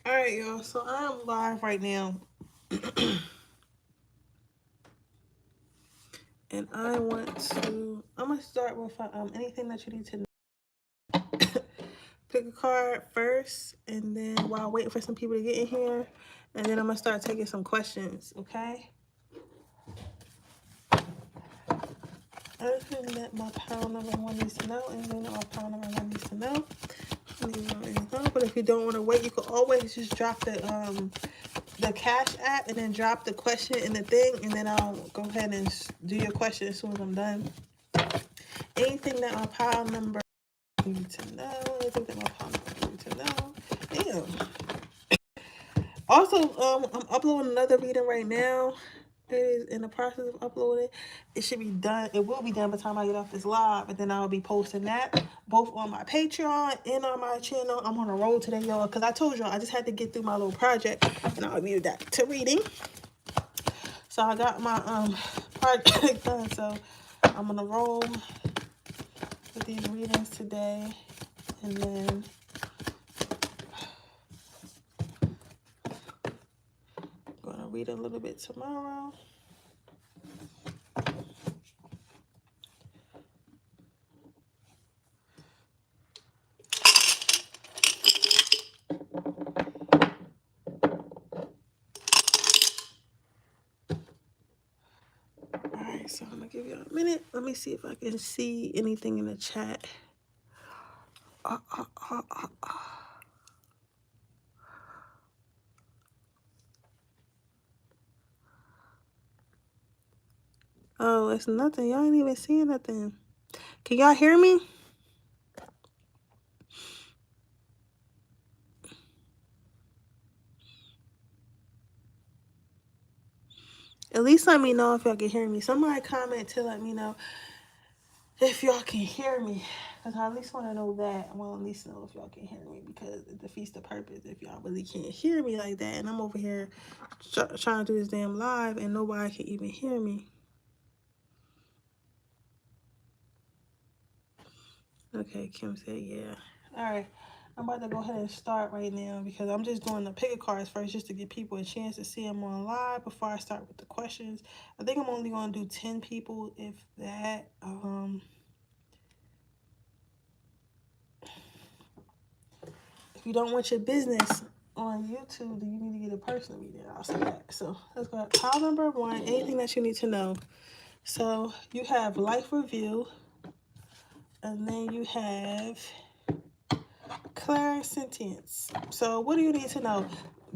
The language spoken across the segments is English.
All right, y'all. So I'm live right now, and I'm gonna start with anything that you need to know. Pick a card first, and then while waiting for some people to get in here, and then I'm gonna start taking some questions. Okay. Anything that my pile number one needs to know, anything that my pile number one needs to know. But if you don't want to wait, you can always just drop the Cash App and then drop the question in the thing, and then I'll go ahead and do your question as soon as I'm done. Anything that my pile number need to know, anything that my pile number need to know. Damn. Also, I'm uploading another reading right now. It is in the process of uploading. It should be done. It will be done by the time I get off this live, and then I'll be posting that both on my Patreon and on my channel. I'm on a roll today, y'all, because I told y'all I just had to get through my little project, and I'll be back to reading. So I got my project done. So I'm gonna roll with these readings today, and then I'm gonna read a little bit tomorrow. Alright, so I'm gonna give you a minute. Let me see if I can see anything in the chat. Oh, it's nothing. Y'all ain't even seeing nothing. Can y'all hear me? At least let me know if y'all can hear me. Somebody comment to let me know if y'all can hear me. Because I at least want to know that. I want to at least know if y'all can hear me, because it defeats the purpose if y'all really can't hear me like that. And I'm over here trying to do this damn live and nobody can even hear me. Okay, Kim said yeah. Alright, I'm about to go ahead and start right now, because I'm just doing the picker cards first just to give people a chance to see them on live before I start with the questions. I think I'm only going to do 10 people, if that. If you don't want your business on YouTube, then you need to get a personal reading. I'll say that. So let's go. Pile number one, anything that you need to know. So you have life review, and then you have clairsentience. So what do you need to know?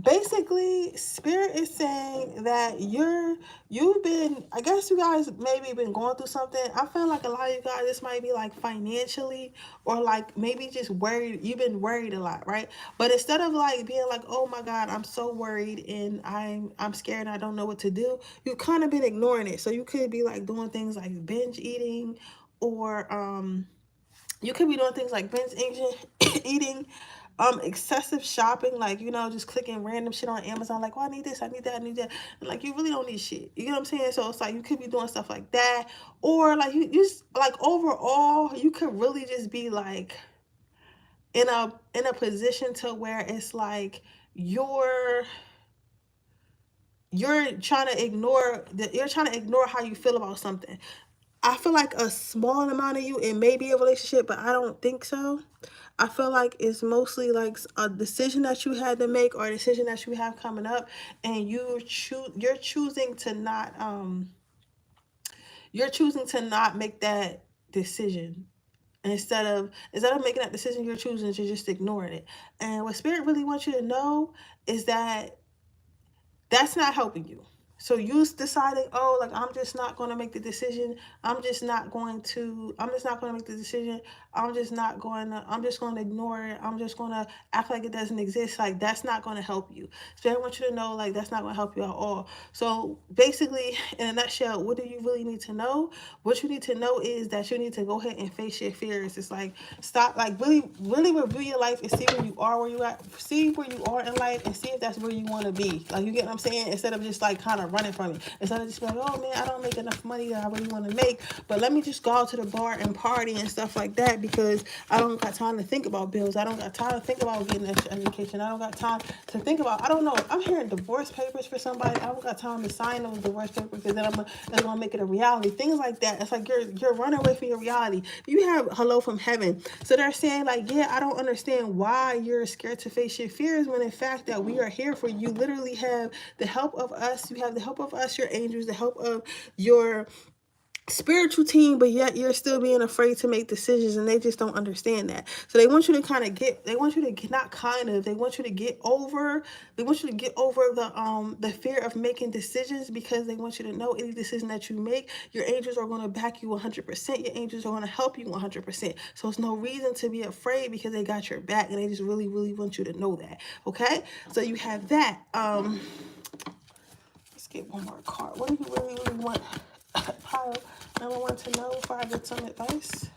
Basically, Spirit is saying that you've been, I guess you guys maybe been going through something. I feel like a lot of you guys, this might be like financially, or like maybe just worried. You've been worried a lot, right? But instead of like being like, oh my God, I'm so worried and I'm scared and I don't know what to do, you've kind of been ignoring it. So you could be like doing things like binge eating, or you could be doing things like binge eating, excessive shopping, like, you know, just clicking random shit on Amazon, like, oh, I need this, I need that, I need that. And like, you really don't need shit. You know what I'm saying? So it's like you could be doing stuff like that, or like you just like overall, you could really just be like in a position to where it's like you're trying to ignore how you feel about something. I feel like a small amount of you, it may be a relationship, but I don't think so. I feel like it's mostly like a decision that you had to make, or a decision that you have coming up, and you're choosing to not make that decision. Instead of making that decision, you're choosing to just ignore it. And what Spirit really wants you to know is that that's not helping you. So you deciding, oh, like, I'm just not going to make the decision. I'm just not going to make the decision. I'm just going to ignore it. I'm just going to act like it doesn't exist. Like, that's not going to help you. So I want you to know, like, that's not going to help you at all. So basically, in a nutshell, what do you really need to know? What you need to know is that you need to go ahead and face your fears. It's like, stop, like, really, really review your life and see where you are, see where you are in life, and see if that's where you want to be. Like, you get what I'm saying? Instead of just like kind of start running from it. Instead of just being like, oh man, I don't make enough money that I really want to make, but let me just go out to the bar and party and stuff like that because I don't got time to think about bills. I don't got time to think about getting extra education. I don't got time to think about, I don't know, I'm hearing divorce papers for somebody. I don't got time to sign those divorce papers because then that's gonna make it a reality. Things like that. It's like you're running away from your reality. You have hello from heaven. So they're saying like, yeah, I don't understand why you're scared to face your fears when in fact that we are here for you. Literally have the help of us. You have the help of us, your angels, the help of your spiritual team, but yet you're still being afraid to make decisions, and they just don't understand that. So they want you to kind of get, they want you to get, not kind of, they want you to get over, they want you to get over the fear of making decisions, because they want you to know any decision that you make, your angels are going to back you 100%. Your angels are going to help you 100%. So it's no reason to be afraid because they got your back, and they just really, really want you to know that. Okay, so you have that. Let's get one more card. What do you really, really want? Pile number one to know before I get some advice.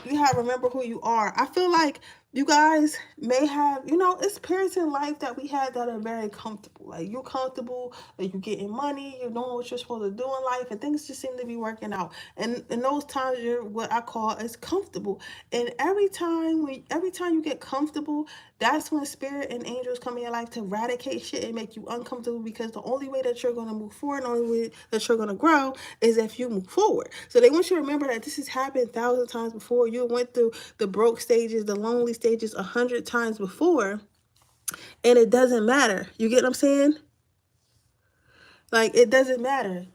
You have to remember who you are. I feel like you guys may have, you know, it's periods in life that we had that are very comfortable. Like you're comfortable, like you're getting money, you're doing what you're supposed to do in life, and things just seem to be working out. And in those times, you're what I call is comfortable. And every time you get comfortable, that's when spirit and angels come in your life to eradicate shit and make you uncomfortable, because the only way that you're going to move forward, the only way that you're going to grow is if you move forward. So they want you to remember that this has happened thousands of times before. You went through the broke stages, the lonely stages 100 times before, and it doesn't matter. You get what I'm saying? Like, it doesn't matter.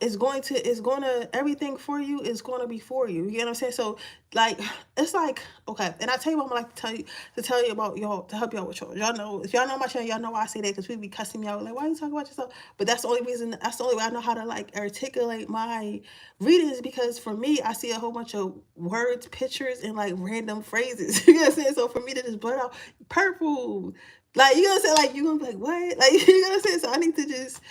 Everything for you is going to be for you. You get what I'm saying? So, like, it's like, okay. And I tell you what I'm like to tell you about y'all, to help y'all with y'all. Y'all know, if y'all know my channel, y'all know why I say that, because people be cussing me out. Like, why are you talking about yourself? But that's the only reason, that's the only way I know how to, like, articulate my readings, because for me, I see a whole bunch of words, pictures, and, like, random phrases. You know what I'm saying? So, for me to just blurt out, purple. Like, you know what I'm saying? Like, you're going to be like, what? Like, you know what I'm saying? So, I need to just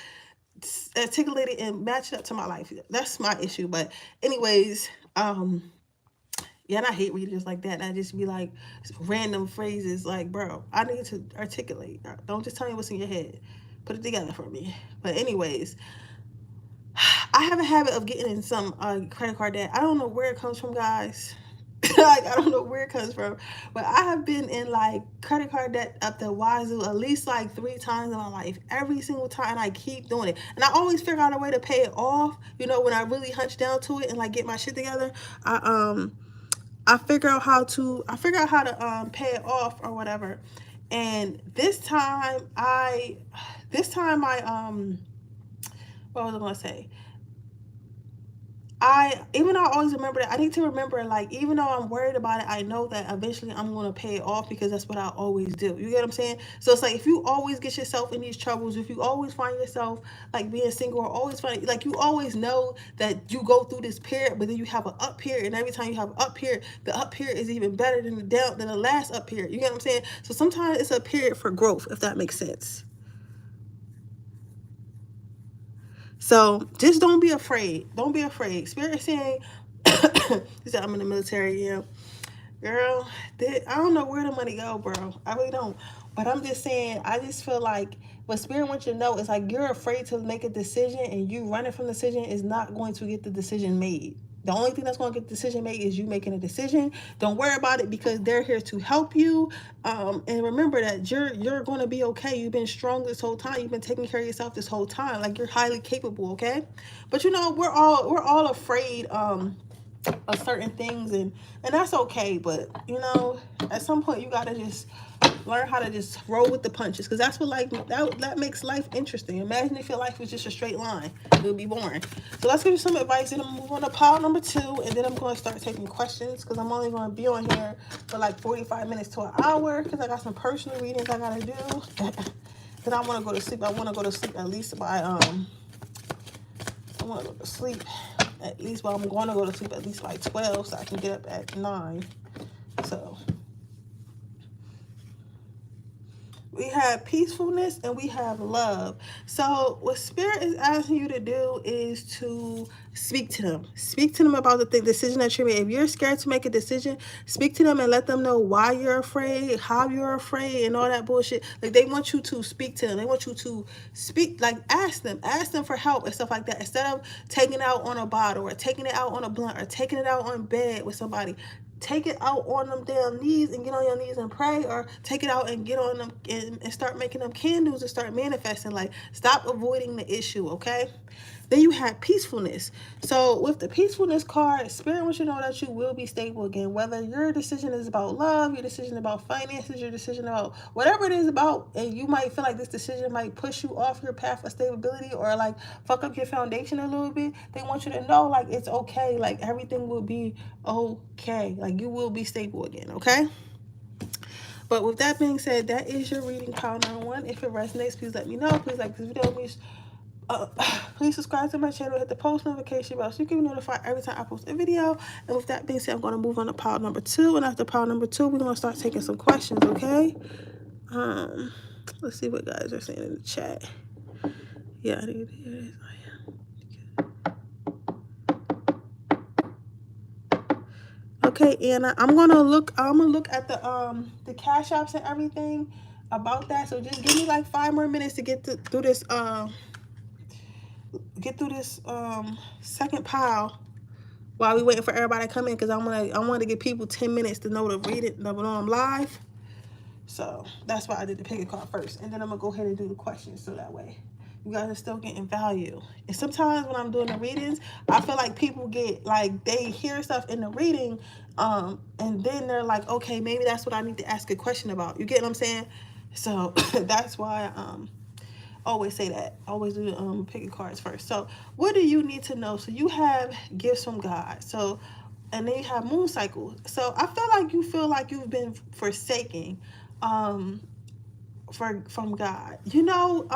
articulate it and match it up to my life. That's my issue. But anyways, yeah, and I hate readers like that. And I just be like random phrases like, bro, I need to articulate. Don't just tell me what's in your head. Put it together for me. But anyways, I have a habit of getting in some credit card debt. I don't know where it comes from, guys. Like, I don't know where it comes from, but I have been in like credit card debt up the wazoo at least like 3 times in my life. Every single time, and I keep doing it, and I always figure out a way to pay it off. You know, when I really hunch down to it and like get my shit together, I figure out how to pay it off or whatever. And this time I what was I gonna say? Even though I always remember that, I need to remember, like, even though I'm worried about it, I know that eventually I'm going to pay it off, because that's what I always do. You get what I'm saying? So it's like, if you always get yourself in these troubles, if you always find yourself like being single, or always find, like, you always know that you go through this period, but then you have an up period, and every time you have an up period, the up period is even better than the last up period. You get what I'm saying? So sometimes it's a period for growth, if that makes sense. So just don't be afraid. Don't be afraid. Spirit saying, he said, I'm in the military, yeah. Girl, I don't know where the money go, bro. I really don't. But I'm just saying, I just feel like what Spirit wants you to know is like, you're afraid to make a decision, and you running from the decision is not going to get the decision made. The only thing that's going to get the decision made is you making a decision. Don't worry about it, because they're here to help you. And remember that you're going to be okay. You've been strong this whole time. You've been taking care of yourself this whole time. Like, you're highly capable, okay? But you know, we're all afraid of certain things, and that's okay. But you know, at some point you gotta just learn how to just roll with the punches, because that's what that makes life interesting. Imagine if your life was just a straight line. It would be boring. So let's give you some advice, and I'm gonna move on to pile number 2, and then I'm going to start taking questions, because I'm only going to be on here for like 45 minutes to an hour, because I got some personal readings I gotta do. Then I want to go to sleep. I want to go to sleep at least by I want to go to sleep at least, well, I'm going to go to sleep at least by 12, so I can get up at 9. So We have peacefulness and we have love. So what Spirit is asking you to do is to speak to them. Speak to them about the decision that you made. If you're scared to make a decision, speak to them and let them know why you're afraid, how you're afraid, and all that bullshit. Like, they want you to speak to them. They want you to speak, like, ask them for help and stuff like that. Instead of taking it out on a bottle or taking it out on a blunt or taking it out on bed with somebody, take it out on them damn knees and get on your knees and pray, or take it out and get on them and start making them candles and start manifesting. Like, stop avoiding the issue, okay? Then you have peacefulness. So with the peacefulness card, Spirit wants you to know that you will be stable again. Whether your decision is about love, your decision about finances, your decision about whatever it is about, and you might feel like this decision might push you off your path of stability or like fuck up your foundation a little bit, they want you to know like it's okay. Like, everything will be okay. Like, you will be stable again, okay? But with that being said, that is your reading, pile number 1. If it resonates, please let me know. Please like this video. Please subscribe to my channel, hit the post notification bell so you can be notified every time I post a video. And with that being said, I'm going to move on to pile number 2. And after pile number 2, we're going to start taking some questions, okay? Let's see what guys are saying in the chat. Yeah, I think it is. Okay, Anna, I'm gonna look at the cash apps and everything about that. So just give me like 5 more minutes to get through this second pile while we waiting for everybody to come in, because I want to give people 10 minutes to know to read it, know I'm live. So that's why I did the pick a card first, and then I'm gonna go ahead and do the questions so that way you guys are still getting value. And sometimes when I'm doing the readings, I feel like people get like, they hear stuff in the reading, and then they're like, okay, maybe that's what I need to ask a question about. You get what I'm saying? So that's why always say that. Always do the picking cards first. So what do you need to know? So you have gifts from God. So, and then you have moon cycles. So I feel like you've been forsaken from God, you know.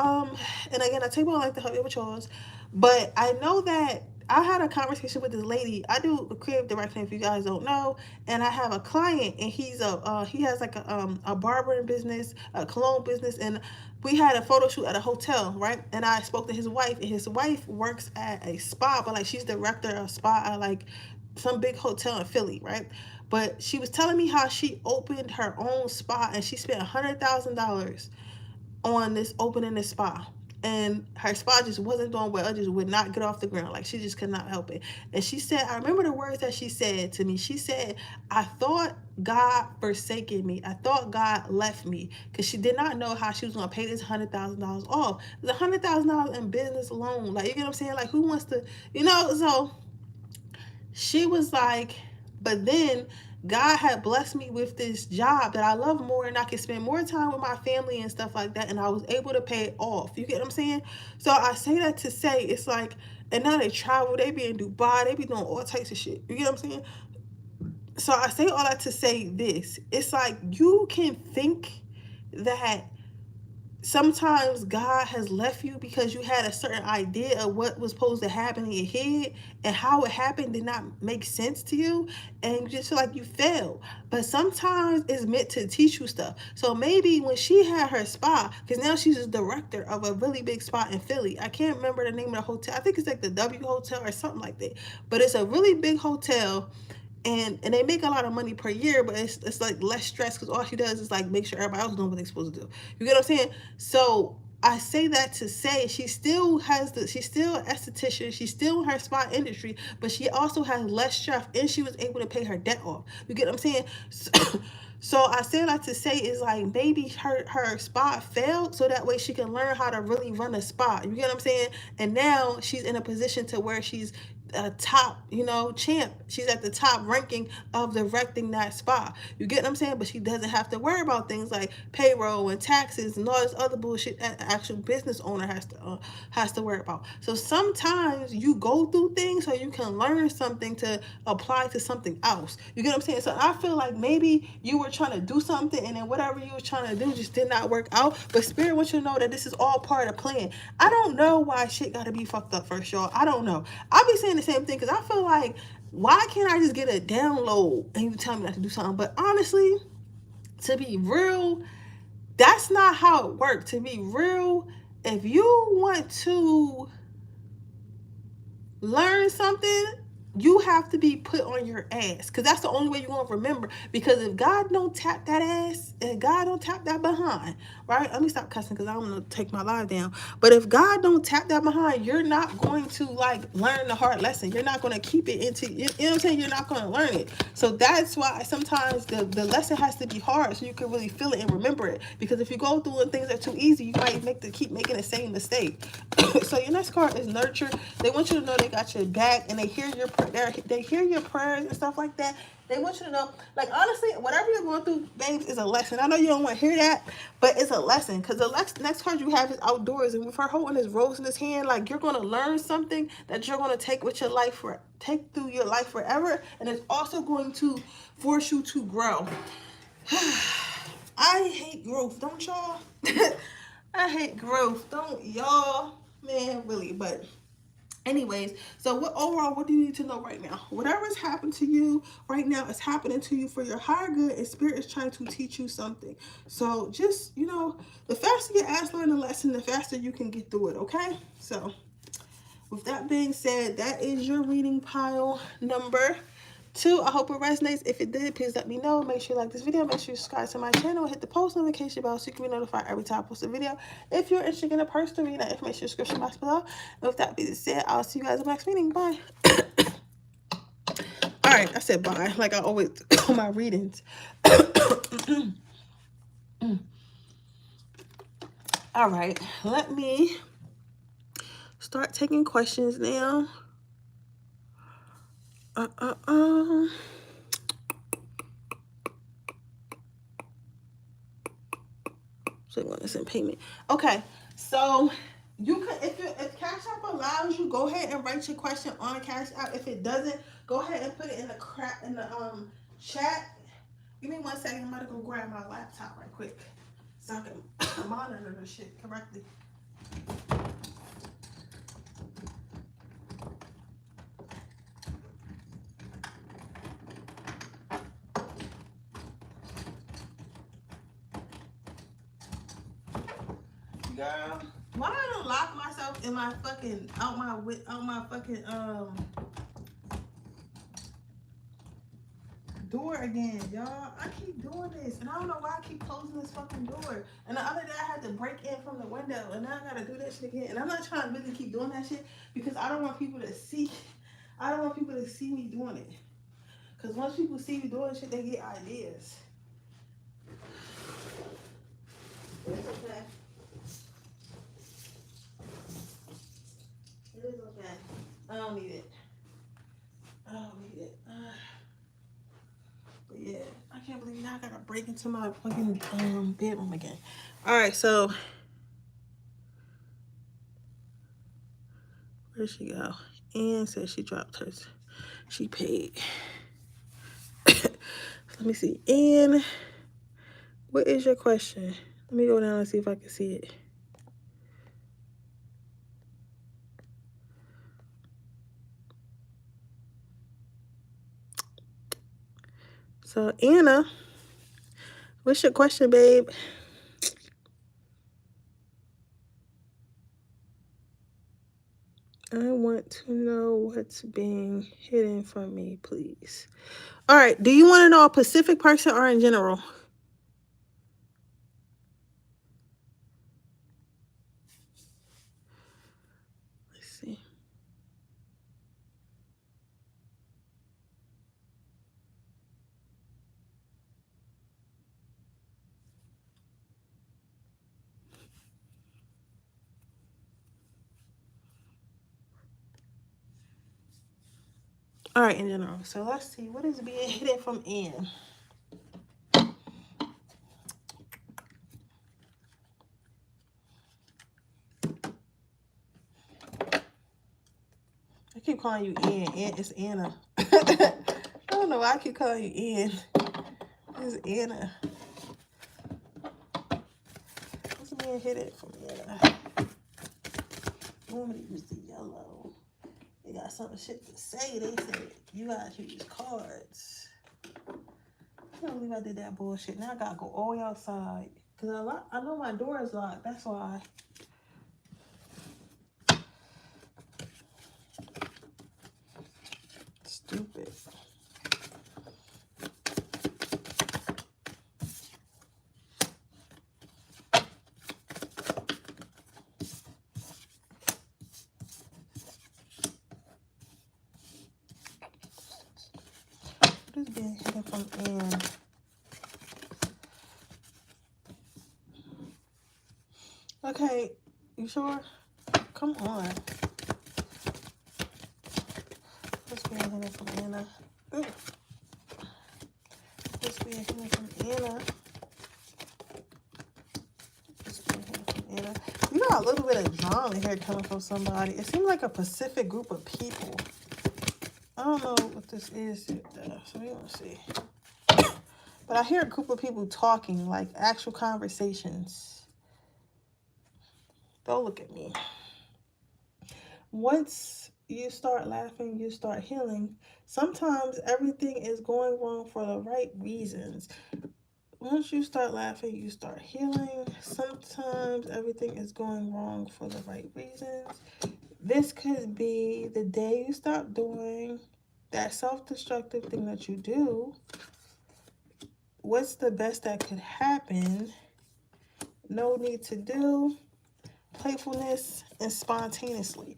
And again, I take one like to help you with yours, but I know that I had a conversation with this lady. I do creative direction, if you guys don't know, and I have a client, and he has like a barbering business, a cologne business, and we had a photo shoot at a hotel, right? And I spoke to his wife, and his wife works at a spa, but like she's director of spa at like some big hotel in Philly, right? But she was telling me how she opened her own spa, and she spent $100,000 on this opening this spa, and her spa just wasn't doing well. It just would not get off the ground. Like, she just could not help it. And she said, I remember the words that she said to me. She said, I thought God forsaken me. I thought God left me, because she did not know how she was going to pay this $100,000 off. It's $100,000 in business loan. Like, you get what I'm saying? Like, who wants to, you know? So she was like, but then God had blessed me with this job that I love more, and I could spend more time with my family and stuff like that, and I was able to pay it off. You get what I'm saying? So I say that to say, it's like, and now they travel, they be in Dubai, they be doing all types of shit. You get what I'm saying? So I say all that to say this. It's like, you can think that sometimes God has left you because you had a certain idea of what was supposed to happen in your head, and how it happened did not make sense to you, and you just feel like you failed. But sometimes it's meant to teach you stuff. So maybe when she had her spa, because now she's a director of a really big spa in Philly. I can't remember the name of the hotel. I think it's like the W Hotel or something like that. But it's a really big hotel. And they make a lot of money per year, but it's like less stress, because all she does is like make sure everybody else knows what they're supposed to do. You get what I'm saying? So I say that to say she's still an esthetician, she's still in her spa industry, but she also has less stress, and she was able to pay her debt off. You get what I'm saying? So I say that to say is like, maybe her spa failed, so that way she can learn how to really run a spa. You get what I'm saying? And now she's in a position to where she's a top, champ. She's at the top ranking of directing that spa. You get what I'm saying? But she doesn't have to worry about things like payroll and taxes and all this other bullshit that the actual business owner has to worry about. So sometimes you go through things so you can learn something to apply to something else. You get what I'm saying? So I feel like maybe you were trying to do something, and then whatever you were trying to do just did not work out. But Spirit wants you to know that this is all part of the plan. I don't know why shit gotta be fucked up first, y'all. I don't know. I'll be saying the same thing, because I feel like, why can't I just get a download and you tell me not to do something? But honestly, to be real, That's not how it works. To be real, if you want to learn something, you have to be put on your ass, because that's the only way you're going to remember. Because if God don't tap that ass, and God don't tap that behind, right? Let me stop cussing because I'm going to take my live down. But if God don't tap that behind, you're not going to like learn the hard lesson. You're not going to keep it into, you know what I'm saying? You're not going to learn it. So that's why sometimes the lesson has to be hard so you can really feel it and remember it. Because if you go through and things that are too easy, you might keep making the same mistake. So your next card is nurture. They want you to know they got your back, and they hear your prayers and stuff like that. They want you to know, like, honestly, whatever you're going through, babes, is a lesson. I know you don't want to hear that, but it's a lesson. Because the next card you have is outdoors, and with her holding this rose in his hand, like, you're going to learn something that you're going to take with your life take through your life forever, and it's also going to force you to grow. I hate growth, don't y'all? I hate growth, don't y'all? Man, really. But anyways, so what do you need to know right now? Whatever's happened to you right now is happening to you for your higher good, and Spirit is trying to teach you something. So just, the faster your ass learn the lesson, the faster you can get through it, okay? So with that being said, that is your reading pile number 2. I hope it resonates. If it did, please let me know. Make sure you like this video. Make sure you subscribe to my channel. Hit the post notification bell so you can be notified every time I post a video. If you're interested in a personal reading, that information in the description box below. And with that being said, I'll see you guys in the next reading. Bye. All right, I said bye, like I always do on my readings. All right, let me start taking questions now. So when it's in payment. Okay, so you can, if Cash App allows you, go ahead and write your question on Cash App. If it doesn't, go ahead and put it in the chat. Give me 1 second. I'm about to go grab my laptop right quick so I can monitor the shit correctly. Girl, why I don't lock myself in my fucking out my fucking door again, y'all? I keep doing this, and I don't know why I keep closing this fucking door. And the other day I had to break in from the window, and now I gotta do that shit again. And I'm not trying to really keep doing that shit because I don't want people to see. I don't want people to see me doing it. Because once people see me doing shit, they get ideas. It's okay. It is okay. I don't need it. I don't need it. But yeah, I can't believe now I gotta break into my fucking bedroom again. All right, so where'd she go? Ann said she dropped hers. She paid. Let me see. Ann, what is your question? Let me go down and see if I can see it. So Anna, what's your question, babe? I want to know what's being hidden from me, please. All right. Do you want to know a specific person or in general? Let's see. All right, in general. So let's see. What is being hidden from Ann? I keep calling you Ann. Ann, it's Anna. I don't know why I keep calling you Ann. It's Anna. What's being hidden from Anna? I want me to use the yellow. They got some shit to say. They said you guys use cards. I can't believe I did that bullshit. Now I gotta go all the way outside Because I know my door is locked. That's why. Stupid. What is being hidden from Anne? Okay, you sure? Come on. What's being hidden from Anna? What's being hidden from Anna? What's being hidden from Anna? You got a little bit of drama here coming from somebody. It seems like a specific group of people. I don't know what this is, so we don't see. But I hear a group of people talking, like actual conversations. Don't look at me. Once you start laughing, you start healing. Sometimes everything is going wrong for the right reasons. Once you start laughing, you start healing. Sometimes everything is going wrong for the right reasons. This could be the day you stop doing that self-destructive thing that you do. What's the best that could happen? No need to do. Playfulness and spontaneously.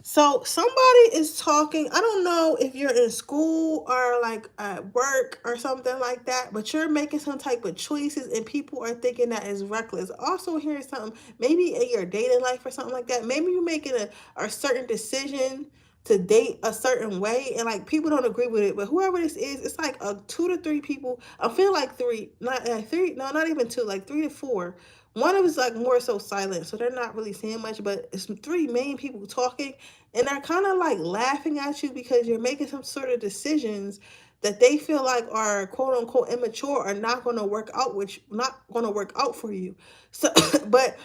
So somebody is talking. I don't know if you're in school or like at work or something like that, but you're making some type of choices and people are thinking that is reckless. Also hearing something, maybe in your dating life or something like that. Maybe you're making a certain decision to date a certain way and like people don't agree with it, but whoever this is, it's like 2 to 3 people. I feel like 3, not 3, no, not even 2, like 3 to 4. One of us like more so silent, so they're not really saying much, but it's 3 main people talking, and they're kind of like laughing at you because you're making some sort of decisions that they feel like are quote unquote immature or not going to work out, which not going to work out for you. So, but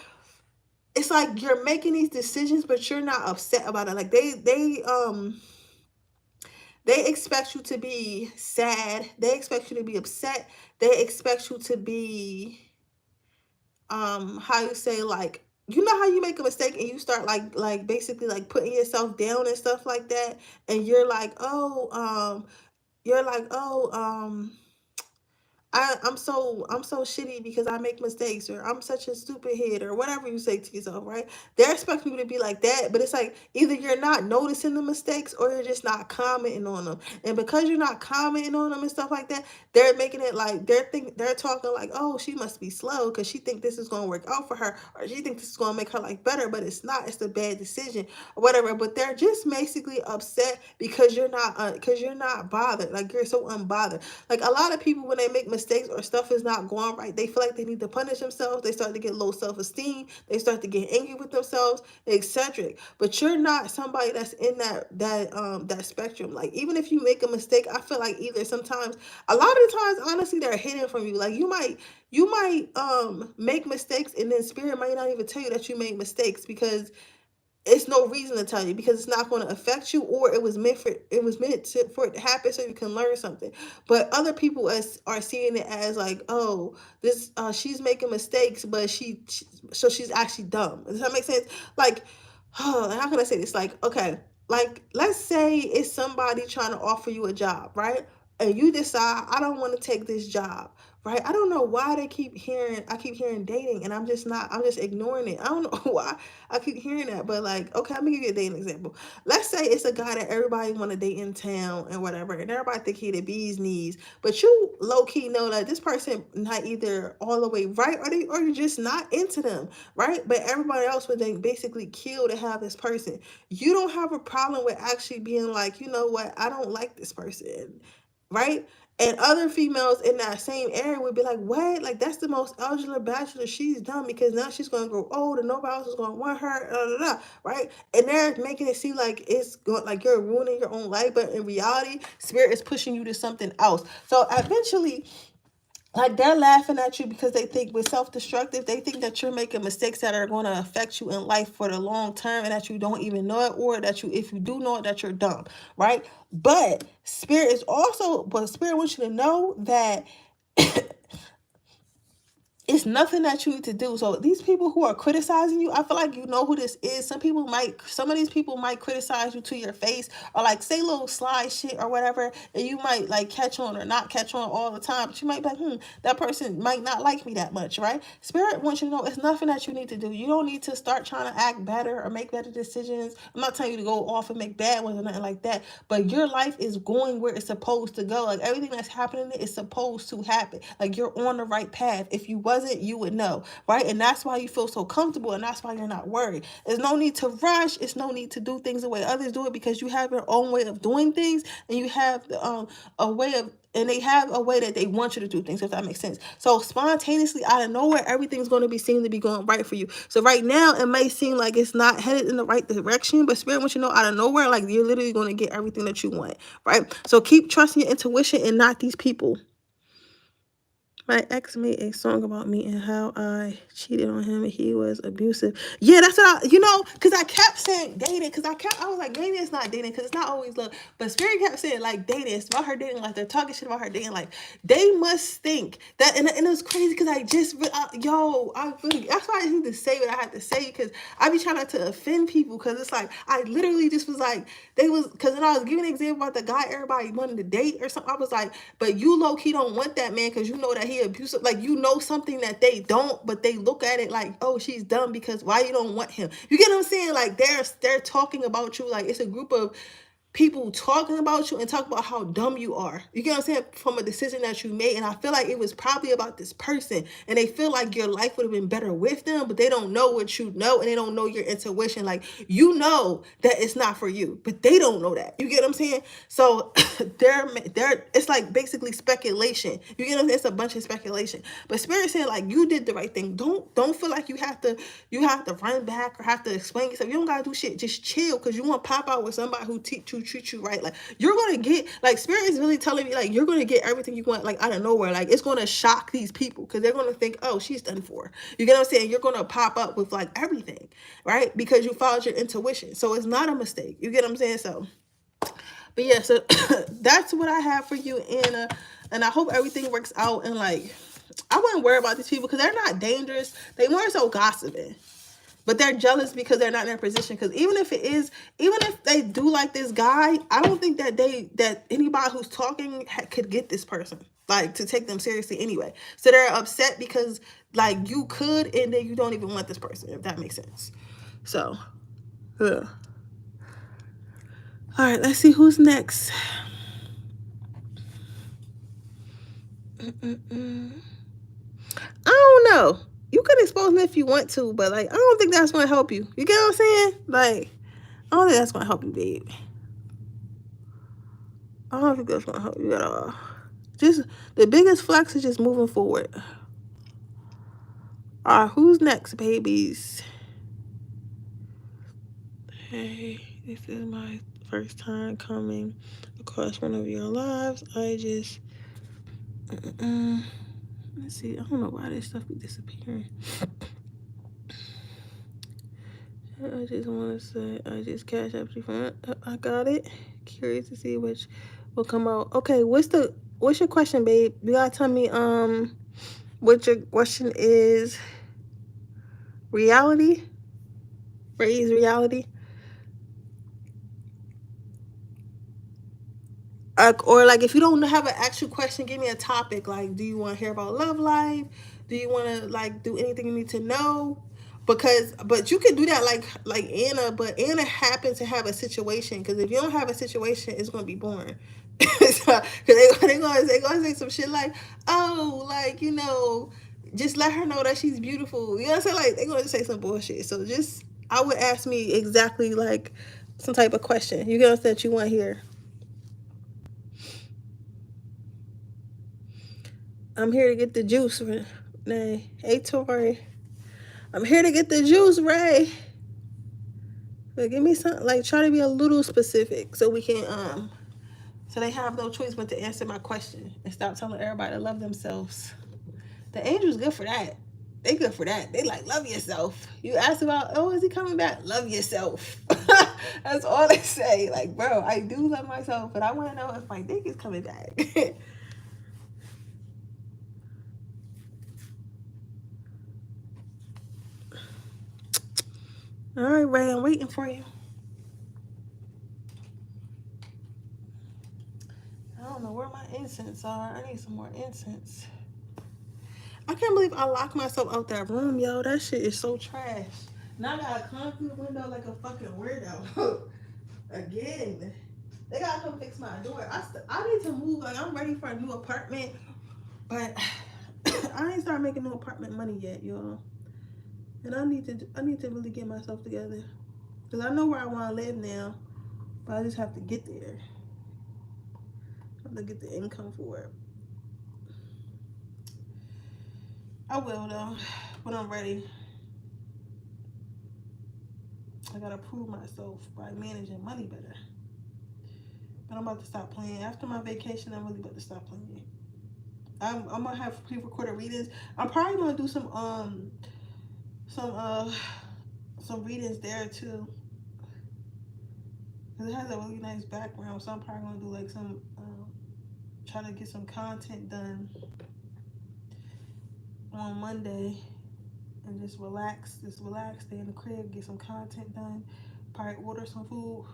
it's like you're making these decisions, but you're not upset about it. Like they expect you to be sad. They expect you to be upset. They expect you to be how you say, like, you know how you make a mistake and you start like basically like putting yourself down and stuff like that, and you're like, oh, you're like, oh, I'm so shitty because I make mistakes, or I'm such a stupid head, or whatever you say to yourself, right? They're expecting you to be like that, but it's like either you're not noticing the mistakes or you're just not commenting on them. And because you're not commenting on them and stuff like that, they're making it like they're talking like, oh, she must be slow because she think this is gonna work out for her, or she think this is gonna make her life better, but it's not. It's a bad decision or whatever. But they're just basically upset because you're not bothered. Like you're so unbothered. Like a lot of people, when they make mistakes or stuff is not going right, they feel like they need to punish themselves. They start to get low self-esteem. They start to get angry with themselves, etc. But you're not somebody that's in that spectrum. Like even if you make a mistake, I feel like either sometimes, a lot of the times, honestly, they're hidden from you. Like you might make mistakes, and then spirit might not even tell you that you made mistakes because it's no reason to tell you, because it's not going to affect you, or it was meant for it to happen so you can learn something. But other people are seeing it as like, oh, this she's making mistakes, but so she's actually dumb. Does that make sense? Like, oh, how can I say this? Like, okay, like let's say it's somebody trying to offer you a job, right? And you decide, I don't want to take this job, right? I don't know why I keep hearing dating, and I'm just ignoring it. I don't know why I keep hearing that, but like, okay, let me give you a dating example. Let's say it's a guy that everybody want to date in town and whatever, and everybody think he the bee's knees, but you low key know that this person not either all the way right, or you're just not into them, right? But everybody else would then basically kill to have this person. You don't have a problem with actually being like, you know what, I don't like this person, right? And other females in that same area would be like, what? Like, that's the most eligible bachelor. She's done because now she's going to grow old and nobody else is going to want her, right? And they're making it seem like it's going, like you're ruining your own life. But in reality, spirit is pushing you to something else. So eventually, like, they're laughing at you because they think with self-destructive, they think that you're making mistakes that are going to affect you in life for the long term, and that you don't even know it, or that you, if you do know it, that you're dumb, right? But spirit wants you to know that it's nothing that you need to do. So these people who are criticizing you, I feel like you know who this is. Some of these people might criticize you to your face, or like say little sly shit or whatever, and you might like catch on or not catch on all the time. But you might be like, that person might not like me that much, right? Spirit wants you to know it's nothing that you need to do. You don't need to start trying to act better or make better decisions. I'm not telling you to go off and make bad ones or nothing like that. But your life is going where it's supposed to go. Like everything that's happening is supposed to happen. Like you're on the right path. If you wasn't, you would know, right? And that's why you feel so comfortable, and that's why you're not worried. There's no need to rush. It's no need to do things the way others do it, because you have your own way of doing things, and you have a way of, and they have a way that they want you to do things, if that makes sense. So spontaneously, out of nowhere, everything's going to be seen to be going right for you. So right now, it may seem like it's not headed in the right direction, but Spirit wants you to know, out of nowhere, like you're literally going to get everything that you want, right? So keep trusting your intuition and not these people. My ex made a song about me and how I cheated on him and he was abusive. Yeah, that's what because I kept saying dating, because I was like, maybe it's not dating, because it's not always love. But Spirit kept saying, like, dating. It's about her dating. Like, they're talking shit about her dating. Like, they must think that, and it was crazy, because I just, I really, that's why I need to say what I had to say, because I be trying not to offend people, because it's like, I literally just was like, because when I was giving an example about the guy everybody wanted to date or something, I was like, but you low-key don't want that man, because you know that he abusive. Like, you know something that they don't, but they look at it like, oh, she's dumb because why you don't want him. You get what I'm saying? Like, they're talking about you like it's a group of people talking about you and talk about how dumb you are. You get what I'm saying? From a decision that you made. And I feel like it was probably about this person. And they feel like your life would have been better with them, but they don't know what you know, and they don't know your intuition. Like, you know that it's not for you, but they don't know that. You get what I'm saying? So it's like basically speculation. You get what I'm saying? It's a bunch of speculation. But Spirit saying, like, you did the right thing. Don't feel like you have to run back or have to explain yourself. You don't gotta do shit. Just chill, because you want to pop out with somebody who treat you right. Like, you're gonna get, like, Spirit is really telling me, like, you're gonna get everything you want, like, out of nowhere. Like, it's gonna shock these people, because they're gonna think, oh, she's done for. You get what I'm saying? You're gonna pop up with like everything, right? Because you followed your intuition. So it's not a mistake. You get what I'm saying? So, but yeah, so that's what I have for you, Anna. And I hope everything works out. And like, I wouldn't worry about these people, because they're not dangerous. They weren't so gossiping. But they're jealous because they're not in their position. Because even if they do like this guy, I don't think that anybody who's talking could get this person, like, to take them seriously anyway. So they're upset because, like, you could, and then you don't even want this person, if that makes sense. So, yeah. All right, let's see who's next. I don't know. You could expose me if you want to, but like, I don't think that's gonna help you. You get what I'm saying? Like, I don't think that's gonna help you, babe. I don't think that's gonna help you at all. Just the biggest flex is just moving forward. All right, who's next, babies? Hey, this is my first time coming across one of your lives. I just let's see. I don't know why this stuff be disappearing. I just want to say, I just cash up you for I got it. Curious to see which will come out. Okay, what's your question, babe? You gotta tell me what your question is. Reality? Raise reality? Or like, if you don't have an actual question, give me a topic. Like, do you want to hear about love life? Do you want to like do anything you need to know? But you can do that like Anna, but Anna happens to have a situation. Because if you don't have a situation, it's gonna be boring. Because they're gonna say some shit like, oh, like, just let her know that she's beautiful. You know what I'm saying? Like, they're gonna say some bullshit. So I would ask me exactly like some type of question. You get what you want here. I'm here to get the juice, Renee. Hey, Tori. I'm here to get the juice, Ray. But give me something, like, try to be a little specific so we can, so they have no choice but to answer my question and stop telling everybody to love themselves. The angels good for that. They good for that. They like, love yourself. You ask about, oh, is he coming back? Love yourself. That's all they say. Like, bro, I do love myself, but I want to know if my dick is coming back. All right, Ray, I'm waiting for you. I don't know where my incense are. I need some more incense. I can't believe I locked myself out that room, yo. That shit is so trash. Now I gotta come through the window like a fucking weirdo. Again. They gotta come fix my door. I need to move. Like, I'm ready for a new apartment. But I ain't started making no apartment money yet, y'all. And I need to really get myself together. Because I know where I want to live now. But I just have to get there. I have to get the income for it. I will, though, when I'm ready. I gotta prove myself by managing money better. But I'm about to stop playing. After my vacation, I'm really about to stop playing. I'm gonna have pre-recorded readings. I'm probably gonna do some readings there too. Cause it has a really nice background, so I'm probably gonna do like some try to get some content done on Monday and just relax, stay in the crib, get some content done, probably order some food.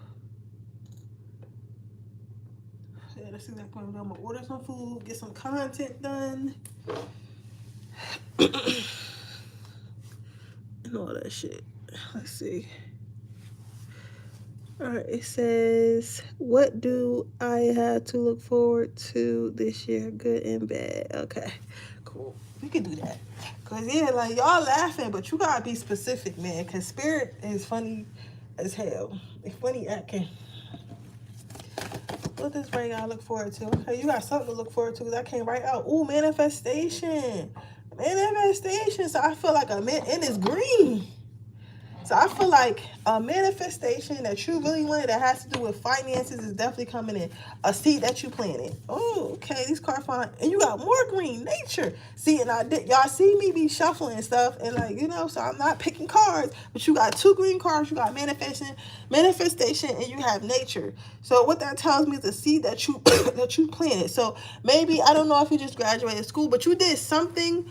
Yeah, that's exactly what I'm doing. I'm gonna order some food, get some content done, and all that shit. Let's see. All right, it says, what do I have to look forward to this year, good and bad? Okay, cool. We can do that. Cause yeah, like y'all laughing, but you gotta be specific, man. Cause spirit is funny as hell. It's funny acting. What does Ray gotta look forward to? Okay, you got something to look forward to. Cause I came right out. Ooh, manifestation. Manifestation. So I feel like and it's green. So I feel like a manifestation that you really wanted that has to do with finances is definitely coming in. A seed that you planted. Oh, okay. These cards fine. And you got more green, nature. See, and y'all see me be shuffling and stuff, and like, you know, so I'm not picking cards, but you got 2 green cards, you got manifestation, and you have nature. So what that tells me is the seed that you that you planted. So maybe, I don't know if you just graduated school, but you did something,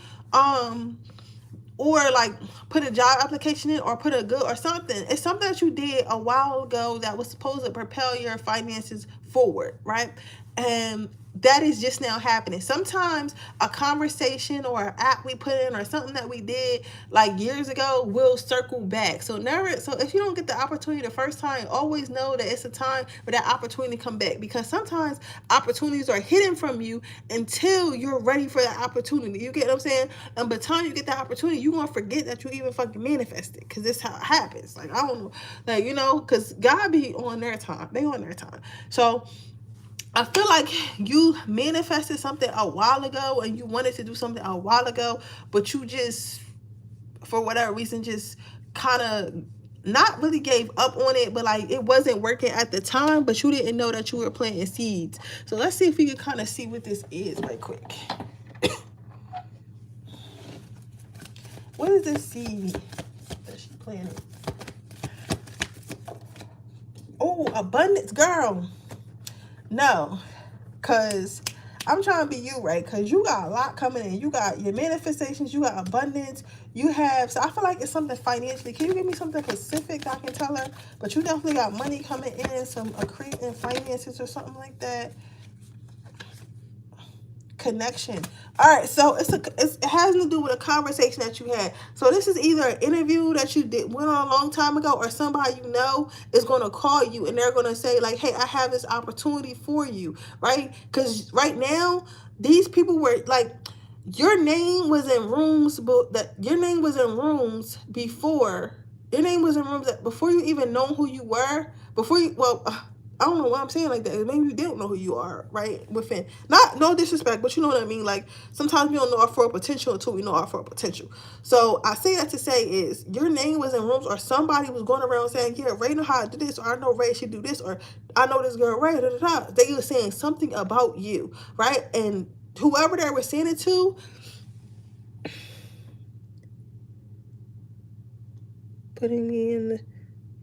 or like put a job application in, or put a good or something. It's something that you did a while ago that was supposed to propel your finances forward, right? And that is just now happening. Sometimes a conversation or an app we put in or something that we did like years ago will circle back. So if you don't get the opportunity the first time, always know that it's a time for that opportunity to come back, because sometimes opportunities are hidden from you until you're ready for that opportunity. You get what I'm saying? And by the time you get that opportunity, you're going to forget that you even fucking manifested, because this is how it happens. Like, I don't know, like, you know, because God be on their time. They on their time. So I feel like you manifested something a while ago and you wanted to do something a while ago, but you just, for whatever reason, just kind of not really gave up on it, but like it wasn't working at the time, but you didn't know that you were planting seeds. So let's see if we can kind of see what this is right quick. What is this seed that she planted? Oh, abundance, girl. No, because I'm trying to be you, right? Because you got a lot coming in. You got your manifestations. You got abundance. You have, so I feel like it's something financially. Can you give me something specific that I can tell her? But you definitely got money coming in, some creating finances or something like that. Connection. All right, so it has to do with a conversation that you had. So this is either an interview that you went on a long time ago, or somebody you know is going to call you and they're going to say like, hey, I have this opportunity for you, right? Because right now these people were like, your name was in rooms, but that your name was in rooms before. Your name was in rooms that before you even know who you were. Before you, well, I don't know why I'm saying like that. Maybe you didn't know who you are, right? Within, not no disrespect, but you know what I mean. Like sometimes we don't know our full potential until we know our full potential. So I say that to say is your name was in rooms, or somebody was going around saying, yeah, Ray know how to do this, or I know Ray should do this, or I know this girl Ray. Da, da, da. They were saying something about you, right? And whoever they were saying it to, putting me in the,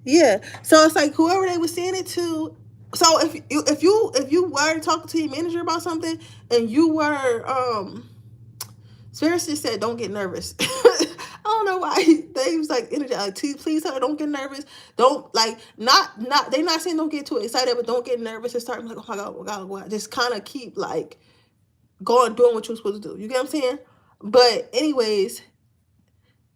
yeah. So it's like whoever they were saying it to. So if you were talking to your manager about something and you were Spirit just said don't get nervous. I don't know why they was like energy. Like, please, her, don't get nervous. Don't like not. They not saying don't get too excited, but don't get nervous and start like, oh my god, oh my god, oh my god. Just kind of keep like going doing what you're supposed to do. You get what I'm saying? But anyways,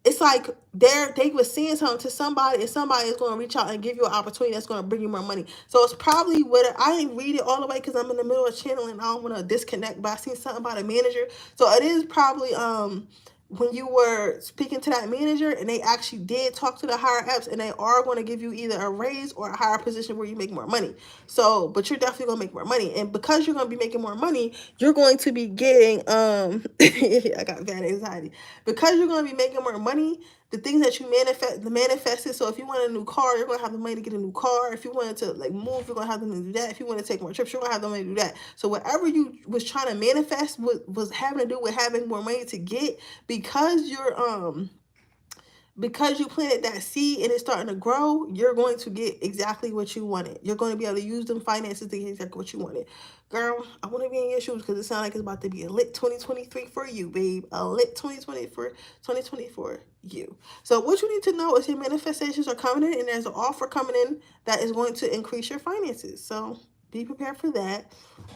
it's like they were seeing something to somebody, and somebody is going to reach out and give you an opportunity that's going to bring you more money. So it's probably what I didn't read it all the way because I'm in the middle of channeling. I don't want to disconnect, but I seen something about a manager. So it is probably when you were speaking to that manager and they actually did talk to the higher ups and they are going to give you either a raise or a higher position where you make more money. So, but you're definitely going to make more money. And because you're going to be making more money, you're going to be getting, I got bad anxiety. Because you're going to be making more money, the things that you manifested. So if you want a new car, you're going to have the money to get a new car. If you wanted to like move, you're going to have the money to do that. If you want to take more trips, you're going to have the money to do that. So whatever you was trying to manifest was having to do with having more money to get, because you planted that seed and it's starting to grow, you're going to get exactly what you wanted. You're going to be able to use them finances to get exactly what you wanted. Girl, I want to be in your shoes because it sounds like it's about to be a lit 2023 for you, babe. A lit 2024 you. So what you need to know is your manifestations are coming in and there's an offer coming in that is going to increase your finances. So be prepared for that.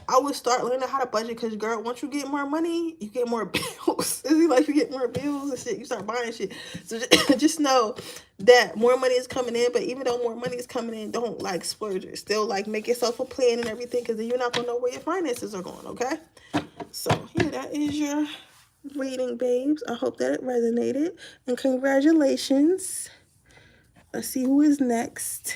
I would start learning how to budget because, girl, once you get more money, you get more bills. It's like you get more bills and shit. You start buying shit. So just know that more money is coming in. But even though more money is coming in, don't like splurge it. Still like make yourself a plan and everything because then you're not going to know where your finances are going, okay? So, yeah, that is your reading, babes. I hope that it resonated. And congratulations. Let's see who is next.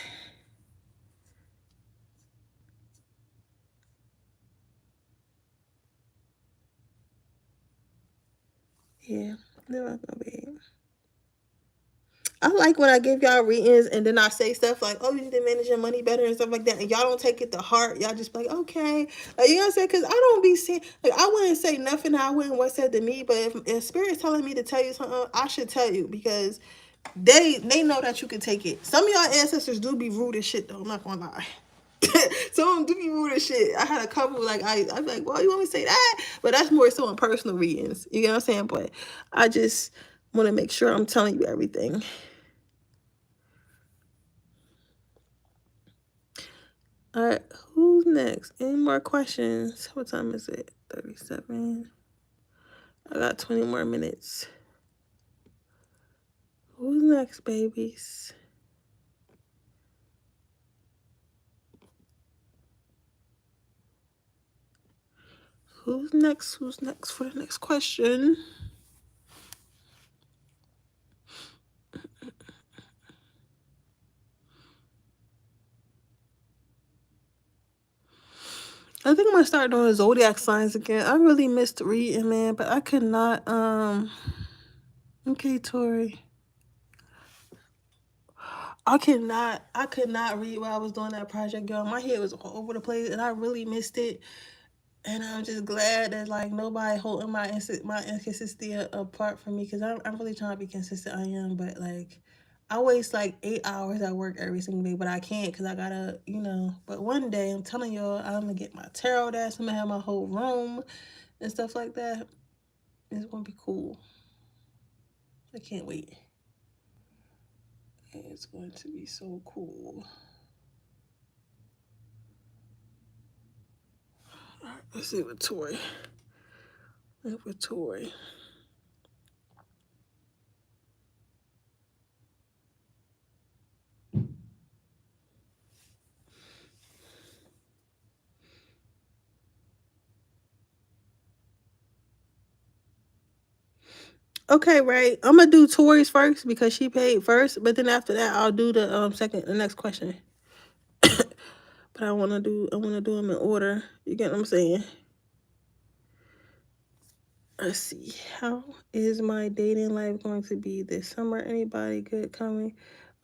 Yeah, they're not gonna be. I like when I give y'all readings and then I say stuff like, oh, you need to manage your money better and stuff like that. And y'all don't take it to heart. Y'all just be like, okay. Like, you know what I'm saying? Because I don't be saying, like, I wouldn't say nothing I wouldn't what said to me. But if Spirit's telling me to tell you something, I should tell you because they know that you can take it. Some of y'all ancestors do be rude as shit, though. I'm not going to lie. Some of them do be rude as shit. I had a couple, like, I'm like, well, you want me to say that? But that's more so in personal readings. You know what I'm saying? But I just want to make sure I'm telling you everything. All right, who's next? Any more questions? What time is it? 37. I got 20 more minutes. Who's next, babies? Who's next? Who's next for the next question? I think I'm gonna start doing zodiac signs again. I really missed reading, man, but I could not. Okay, Tori. I could not read while I was doing that project, girl. My head was all over the place, and I really missed it. And I'm just glad that like nobody holding my inconsistency apart from me, because I'm really trying to be consistent. I am, but like I waste like 8 hours at work every single day, but I can't because I gotta, you know. But one day I'm telling y'all, I'm gonna get my tarot desk. I'm gonna have my whole room and stuff like that. It's gonna be cool. I can't wait. It's going to be so cool. All right, let's see what Tori. With Tori. Okay, right. I'm gonna do Tori's first because she paid first, but then after that, I'll do the next question. But I wanna do them in order. You get what I'm saying? Let's see. How is my dating life going to be this summer? Anybody good coming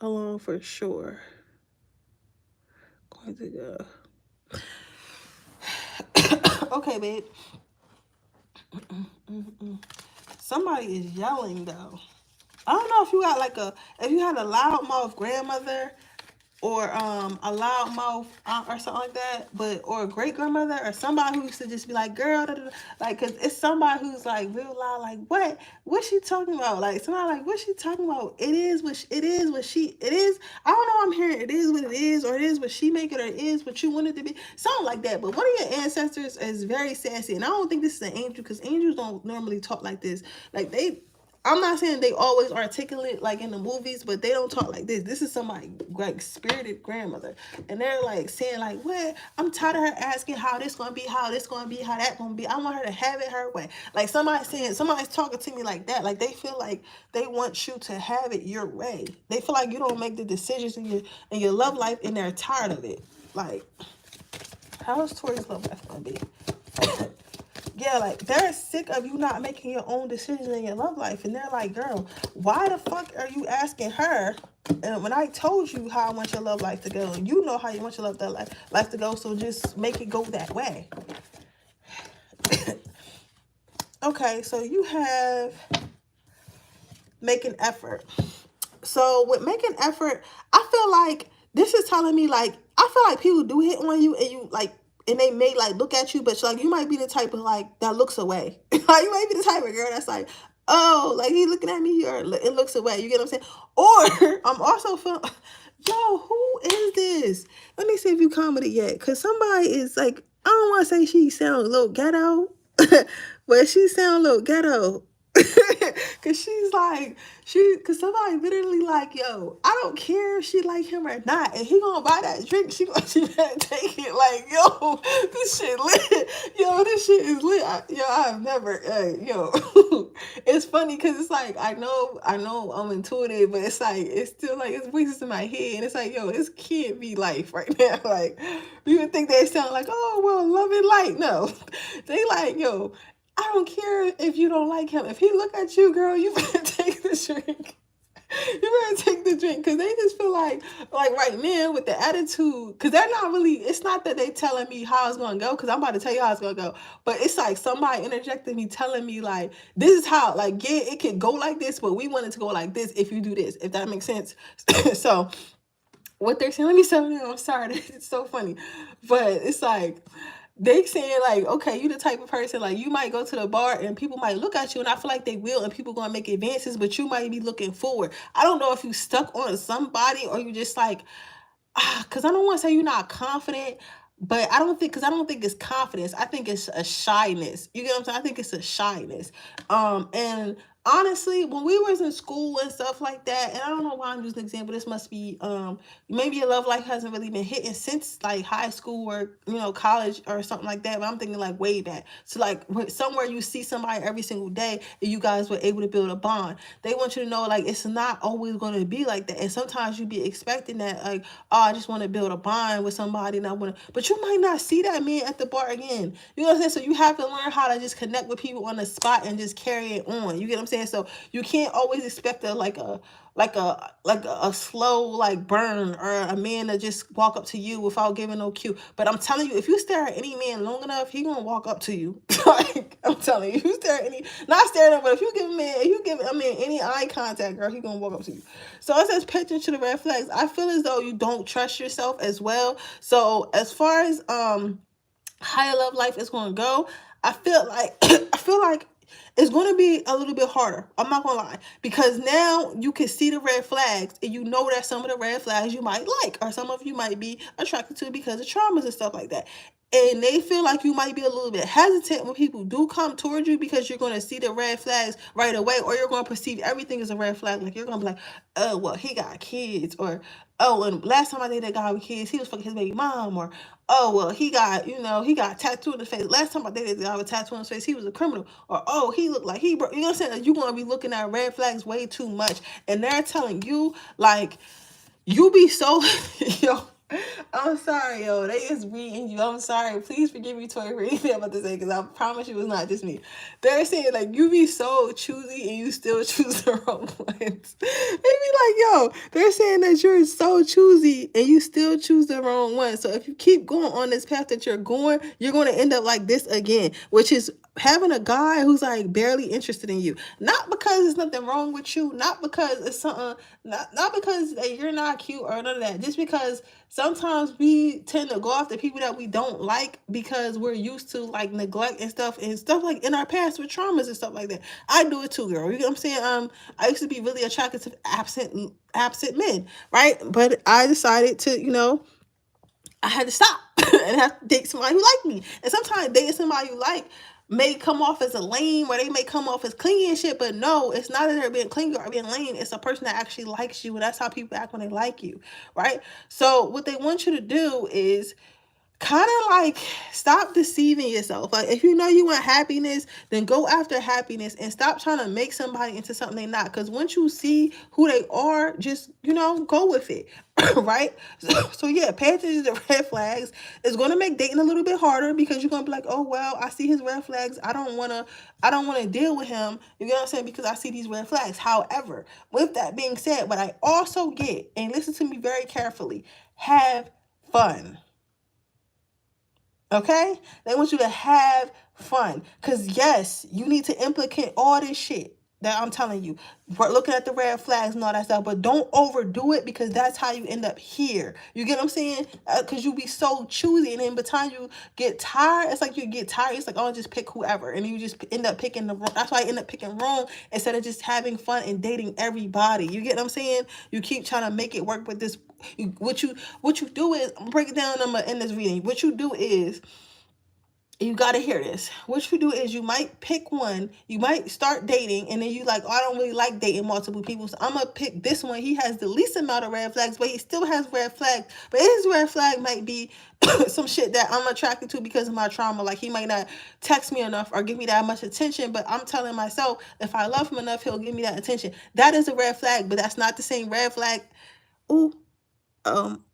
along for sure? Going to go. Okay, babe. Somebody is yelling though. I don't know if you got like if you had a loudmouth grandmother or a loud mouth aunt or something like that, but or a great grandmother or somebody who used to just be like, girl, da, da, da. Like, cause it's somebody who's like real loud, like, what's she talking about? Like, somebody like, what's she talking about? It is what it is what she it is. I don't know. I'm hearing it is what it is, or it is what she make it, or it is what you want it to be, something like that. But one of your ancestors is very sassy, and I don't think this is an angel, because angels don't normally talk like this. Like I'm not saying they always articulate like in the movies, but they don't talk like this. This is somebody like spirited grandmother, and they're like saying like, "What? I'm tired of her asking how this gonna be, how this gonna be, how that gonna be. I want her to have it her way." Like somebody's talking to me like that. Like they feel like they want you to have it your way. They feel like you don't make the decisions in your love life, and they're tired of it. Like, how is Tori's love life gonna be? Yeah, like they're sick of you not making your own decisions in your love life, and they're like, girl, why the fuck are you asking her? And when I told you how I want your love life to go, and you know how you want your life to go, so just make it go that way. Okay, so you have make an effort. So with making effort, I feel like this is telling me like I feel like people do hit on you, and you like, and they may like look at you, but like you might be the type of like that looks away. Like you might be the type of girl that's like, oh, like he looking at me, or it looks away. You get what I'm saying? Or I'm also feeling, yo, who is this? Let me see if you commented yet, cause somebody is like, I don't want to say she sound a little ghetto, but she sound a little ghetto. Cause she's like, cause somebody literally like, yo, I don't care if she like him or not, and he gonna buy that drink, she better take it. Like, yo, this shit lit. Yo, this shit is lit. I've never, yo. It's funny because it's like, I know I'm intuitive, but it's like, it's still like, it's voices in my head, and it's like, yo, this can't be life right now. Like, you would think they sound like, oh, well, love and light. No, they like, yo, I don't care if you don't like him. If he look at you, girl, you better take the drink. You better take the drink, because they just feel like right now with the attitude, because they're not really, it's not that they telling me how it's going to go, because I'm about to tell you how it's going to go, but it's like somebody interjecting me, telling me like, this is how, like, yeah, it can go like this, but we want it to go like this if you do this, if that makes sense. So what they're saying, let me tell you, I'm sorry, it's so funny, but it's like, they saying like, okay, you the type of person, like you might go to the bar and people might look at you, and I feel like they will, and people gonna make advances, but you might be looking forward. I don't know if you stuck on somebody, or you just like, because I don't want to say you're not confident, but I don't think it's confidence. I think it's a shyness. You get what I'm saying? I think it's a shyness. And honestly, when we was in school and stuff like that, and I don't know why I'm using an example, this must be maybe your love life hasn't really been hitting since like high school or college or something like that, but I'm thinking like way back. So like somewhere you see somebody every single day and you guys were able to build a bond. They want you to know like it's not always going to be like that, and sometimes you be expecting that, like, oh, I just want to build a bond with somebody, and I want to, but you might not see that man at the bar again. You know what I'm saying? So you have to learn how to just connect with people on the spot and just carry it on. You get what I'm saying? So you can't always expect a slow like burn, or a man to just walk up to you without giving no cue. But I'm telling you, if you stare at any man long enough, he gonna walk up to you. Like, I'm telling you, if you stare at not staring at, but if you give a man any eye contact, girl, he gonna walk up to you. So it says pay attention to the red flags. I feel as though you don't trust yourself as well. So as far as how your love life is gonna go, I feel like it's going to be a little bit harder. I'm not going to lie. Because now you can see the red flags, and you know that some of the red flags you might like, or some of you might be attracted to because of traumas and stuff like that. And they feel like you might be a little bit hesitant when people do come towards you, because you're going to see the red flags right away, or you're going to perceive everything as a red flag. Like, you're going to be like, oh, well, he got kids, or, oh, and last time I dated a guy with kids, he was fucking his baby mom, or, oh, well, he got tattoo in his face. Last time I dated a guy with a tattoo on his face, he was a criminal, or, oh, he looked like you know what I'm saying? Like, you're going to be looking at red flags way too much, and they're telling you, like, you be so, yo, I'm sorry, yo. They is reading you. I'm sorry. Please forgive me, Tori, for anything I'm about to say, because I promise you it's not just me. They're saying, like, you be so choosy and you still choose the wrong ones. They be like, No, they're saying that you're so choosy and you still choose the wrong one. So if you keep going on this path that you're going to end up like this again, which is having a guy who's like barely interested in you. Not because there's nothing wrong with you, not because it's something, not because you're not cute or none of that. Just because sometimes we tend to go after people that we don't like because we're used to like neglect and stuff like in our past with traumas and stuff like that. I do it too, girl. You know what I'm saying? I used to be really attracted to absent men, right? But I decided to, I had to stop and have to date somebody who liked me. And sometimes dating somebody you like may come off as a lame, or they may come off as clingy and shit, but no, it's not that they're being clingy or being lame. It's a person that actually likes you, and that's how people act when they like you, right? So what they want you to do is kind of like stop deceiving yourself. Like if you know you want happiness, then go after happiness and stop trying to make somebody into something they're not. Because once you see who they are, just go with it. Right? So yeah, pay attention to red flags. It's going to make dating a little bit harder because you're going to be like, oh well, I see his red flags, I don't want to deal with him, you get what I'm saying, because I see these red flags. However, with that being said, what I also get, and listen to me very carefully, have fun. Okay? They want you to have fun. Because, yes, you need to implicate all this shit that I'm telling you. We're looking at the red flags and all that stuff. But don't overdo it because that's how you end up here. You get what I'm saying? Because you be so choosy. And then by the time you get tired, it's like you get tired. It's like, oh, just pick whoever. And you just end up picking the wrong. That's why I end up picking wrong instead of just having fun and dating everybody. You get what I'm saying? You keep trying to make it work with this. What you do is, break it down in this reading. What you do is, you got to hear this. What you do is you might pick one, you might start dating, and then you like, oh, I don't really like dating multiple people, so I'm going to pick this one. He has the least amount of red flags, but he still has red flags. But his red flag might be some shit that I'm attracted to because of my trauma. Like he might not text me enough or give me that much attention, but I'm telling myself if I love him enough, he'll give me that attention. That is a red flag, but that's not the same red flag. Ooh.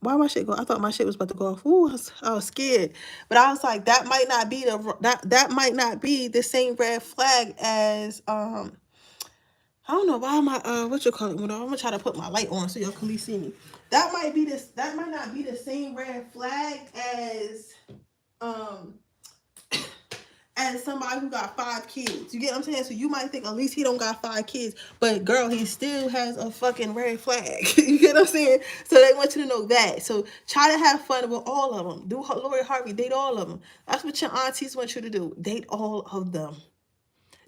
Why my shit go? I thought my shit was about to go off. Ooh, I was scared. But I was like, that might not be that might not be the same red flag as I don't know why my what you call it? I'm gonna try to put my light on so y'all can at least see me. That might not be the same red flag as somebody who got 5 kids. You get what I'm saying? So you might think at least he don't got 5 kids, but girl, he still has a fucking red flag. You get what I'm saying? So they want you to know that. So try to have fun with all of them. Do Lori Harvey, date all of them. That's what your aunties want you to do. Date all of them.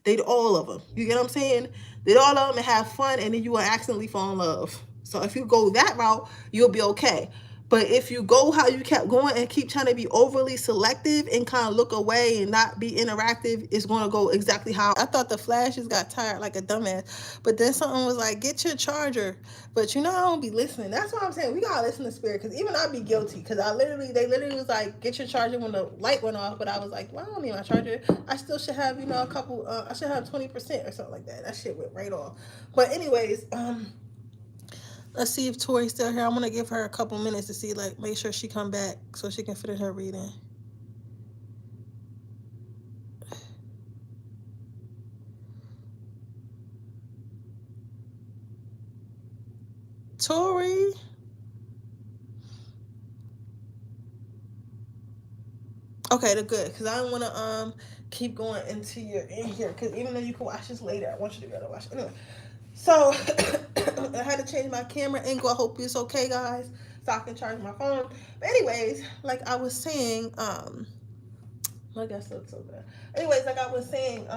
Date all of them. You get what I'm saying? Date all of them and have fun, and then you will accidentally fall in love. So if you go that route, you'll be okay. But if you go how you kept going and keep trying to be overly selective and kind of look away and not be interactive, it's going to go exactly how. I thought the flashes got tired like a dumbass. But then something was like, get your charger. But I don't be listening. That's what I'm saying. We got to listen to spirit. Because even I'd be guilty. Because they literally was like, get your charger when the light went off. But I was like, well, I don't need my charger. I still should have, a couple, I should have 20% or something like that. That shit went right off. But anyways, let's see if Tori's still here. I'm going to give her a couple minutes to see, make sure she come back so she can finish her reading. Tori? Okay, they're good. Because I don't want to keep going into in here. Because even though you can watch this later, I want you to be able to watch it. Anyway. So, I had to change my camera angle. I hope it's okay, guys, so I can charge my phone. But anyways, like I was saying, I guess that's so good. Anyways, like I was saying,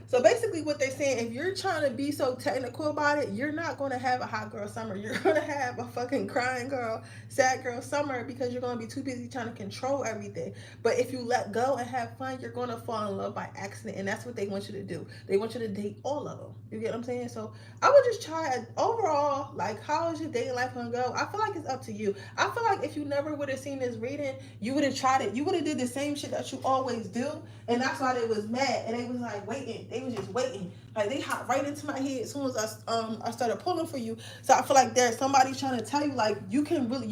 so basically what they're saying, if you're trying to be so technical about it, you're not going to have a hot girl summer. You're going to have a fucking crying girl, sad girl summer because you're going to be too busy trying to control everything. But if you let go and have fun, you're going to fall in love by accident. And that's what they want you to do. They want you to date all of them. You get what I'm saying? So I would just try overall, like, how is your dating life going to go? I feel like it's up to you. I feel like if you never would have seen this reading, you would have tried it. You would have did the same shit that you always do. And that's why they was mad. And they was like waiting. They they was just waiting. Like they hopped right into my head as soon as I started pulling for you. So I feel like there's somebody trying to tell you like you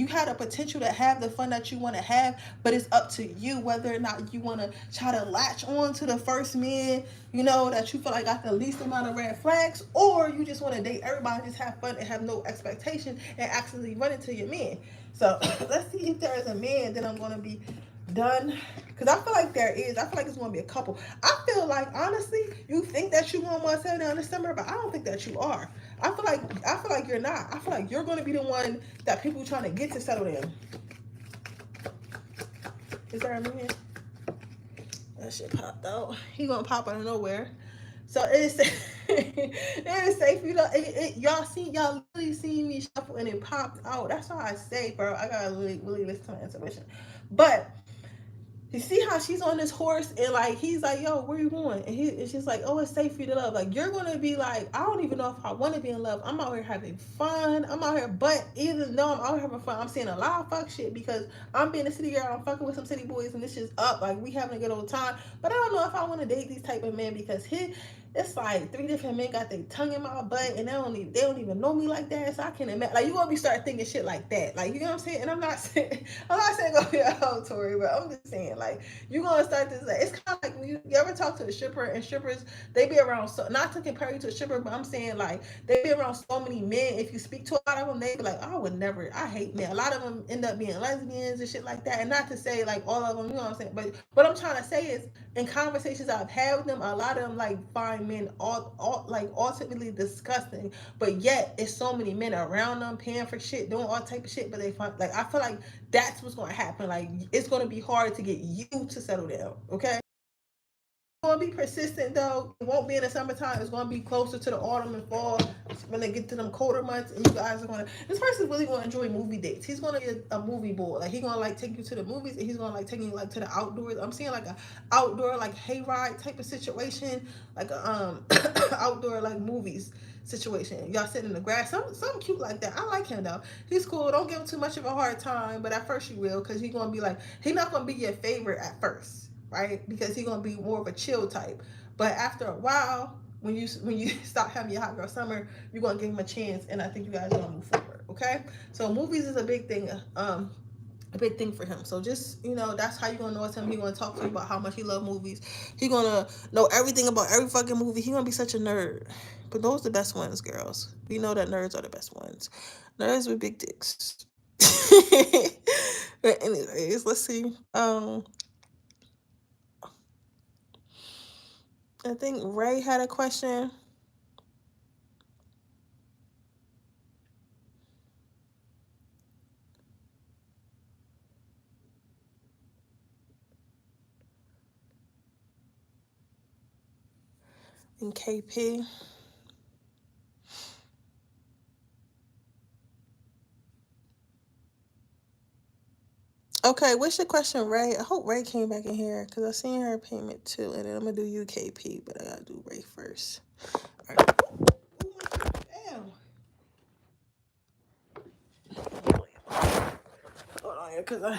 had a potential to have the fun that you want to have, but it's up to you whether or not you want to try to latch on to the first man, you know, that you feel like got the least amount of red flags, or you just want to date everybody, just have fun and have no expectation and actually run into your man. So let's see if there is a man that I'm gonna be done, because I feel like there is. I feel like it's going to be a couple. I feel like honestly you think that you want to settle down this summer, but I don't think that you are. I feel like you're not. I feel like you're going to be the one that people trying to get to settle down. Is there a man? That shit popped out. He gonna pop out of nowhere. So it's it is safe. You know, y'all really see me shuffle and it popped out. That's why I say, bro, I gotta really listen to my intuition. But you see how she's on this horse and like he's like, yo, where you going? And it's just like, oh, it's safe for you to love. Like you're gonna be like, I don't even know if I want to be in love. I'm out here having fun. I'm out here, but even though I'm out here having fun, I'm seeing a lot of fuck shit because I'm being a city girl. I'm fucking with some city boys and this shit's up. Like we having a good old time. But I don't know if I want to date these type of men because it's like 3 different men got their tongue in my butt and they don't even know me like that. So I can imagine like you gonna be start thinking shit like that. Like you know what I'm saying? And I'm not saying gonna be a whole Tory, but I'm just saying like you gonna start this. Like, it's kind of like when you ever talk to a stripper and strippers, they be around so not to compare you to a stripper, but I'm saying like they be around so many men. If you speak to a lot of them, they be like, I would never. I hate men. A lot of them end up being lesbians and shit like that. And not to say like all of them, you know what I'm saying? But what I'm trying to say is in conversations I've had with them, a lot of them like find men all like ultimately disgusting, but yet it's so many men around them paying for shit, doing all type of shit, but they find like I feel like that's what's going to happen. Like it's going to be hard to get you to settle down. Okay. It's gonna be persistent though. It won't be in the summertime. It's gonna be closer to the autumn and fall when they get to them colder months. And you guys are gonna. This person's really gonna enjoy movie dates. He's gonna be a movie boy. Like he's gonna like take you to the movies and he's gonna like take you like to the outdoors. I'm seeing like a outdoor like hayride type of situation, like a outdoor like movies situation. Y'all sitting in the grass. Something cute like that. I like him though. He's cool. Don't give him too much of a hard time. But at first you will, because he's gonna be like he's not gonna be your favorite at first. Right? Because he's gonna be more of a chill type. But after a while, when you stop having your hot girl summer, you're gonna give him a chance, and I think you guys are gonna move forward. Okay? So movies is a big thing. A big thing for him. So just, you know, that's how you're gonna know it's him. He's gonna talk to you about how much he loves movies. He's gonna know everything about every fucking movie. He's gonna be such a nerd. But those are the best ones, girls. We know that nerds are the best ones. Nerds with big dicks. But anyways, let's see. I think Ray had a question. And KP. Okay, what's your question, Ray? I hope Ray came back in here because I seen her payment too, and then I'm gonna do UKP, but I gotta do Ray first. All right. Damn. Hold on here, cause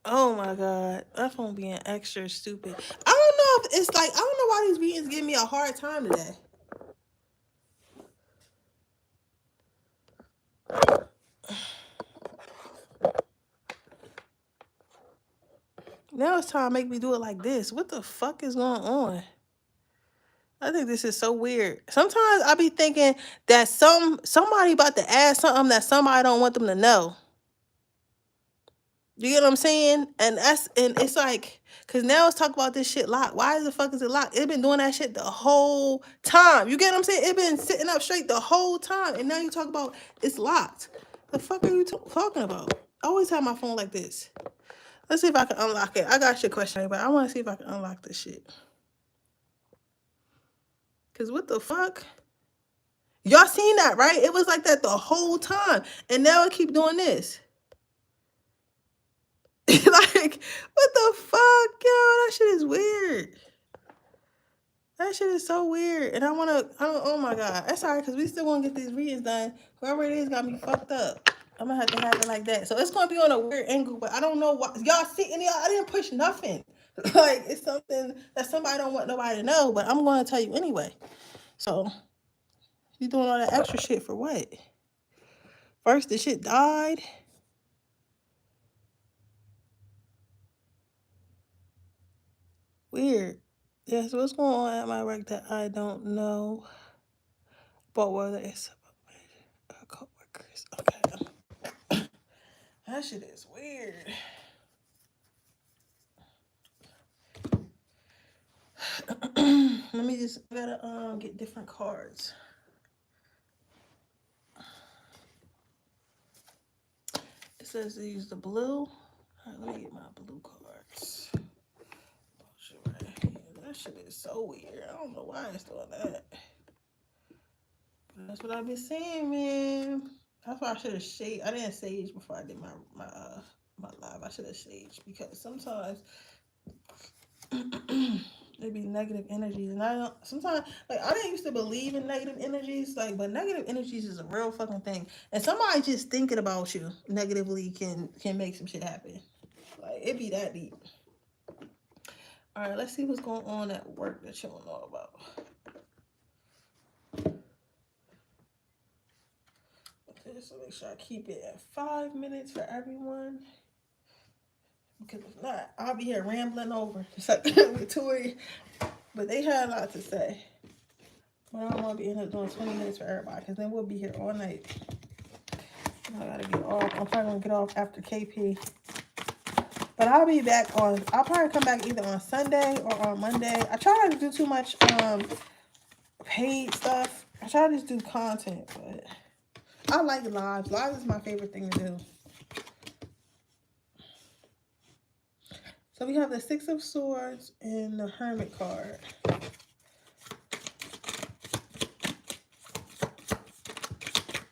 oh my god, that phone being extra stupid. I don't know if it's like I don't know why these beings give me a hard time today. Now it's time to make me do it like this. What the fuck is going on? I think this is so weird. Sometimes I be thinking that somebody about to add something that somebody don't want them to know. You get what I'm saying? And it's like, cause now it's talk about this shit locked. Why the fuck is it locked? It been doing that shit the whole time. You get what I'm saying? It been sitting up straight the whole time, and now you talk about it's locked. The fuck are you talking about? I always have my phone like this. Let's see if I can unlock it. I got your question, but I want to see if I can unlock this shit. Cause what the fuck? Y'all seen that, right? It was like that the whole time. And now it keep doing this. Like, what the fuck, yo? That shit is weird. That shit is so weird. And oh my God. That's all right, because we still want to get these readings done. Whoever it is got me fucked up. I'm going to have it like that. So it's going to be on a weird angle, but I don't know why. Y'all see any? I didn't push nothing. Like, it's something that somebody don't want nobody to know, but I'm going to tell you anyway. So, you doing all that extra shit for what? First, the shit died. Weird. Yes, what's going on at my work that I don't know, but whether it's co-workers. Okay. That shit is weird. Let me just, I gotta get different cards. It says to use the blue. All right, let me get my blue cards. That shit is so weird. I don't know why it's doing that. But that's what I've been saying, man. That's why I should have shaved. I didn't sage before I did my live. I should have saged because sometimes there be negative energies, and I don't. Sometimes, like, I didn't used to believe in negative energies, like, but negative energies is a real fucking thing. And somebody just thinking about you negatively can make some shit happen. Like, it be that deep. All right, let's see what's going on at work that you don't know about. Okay, so make sure I keep it at 5 minutes for everyone. Because if not, I'll be here rambling over. It's like with Tori. But they had a lot to say. But I don't want to be end up doing 20 minutes for everybody, because then we'll be here all night. I gotta get off. I'm probably gonna get off after KP. But I'll be back on. I'll probably come back either on Sunday or on Monday. I try not to do too much paid stuff. I try to just do content, but I like lives. Lives is my favorite thing to do. So we have the Six of Swords and the Hermit card.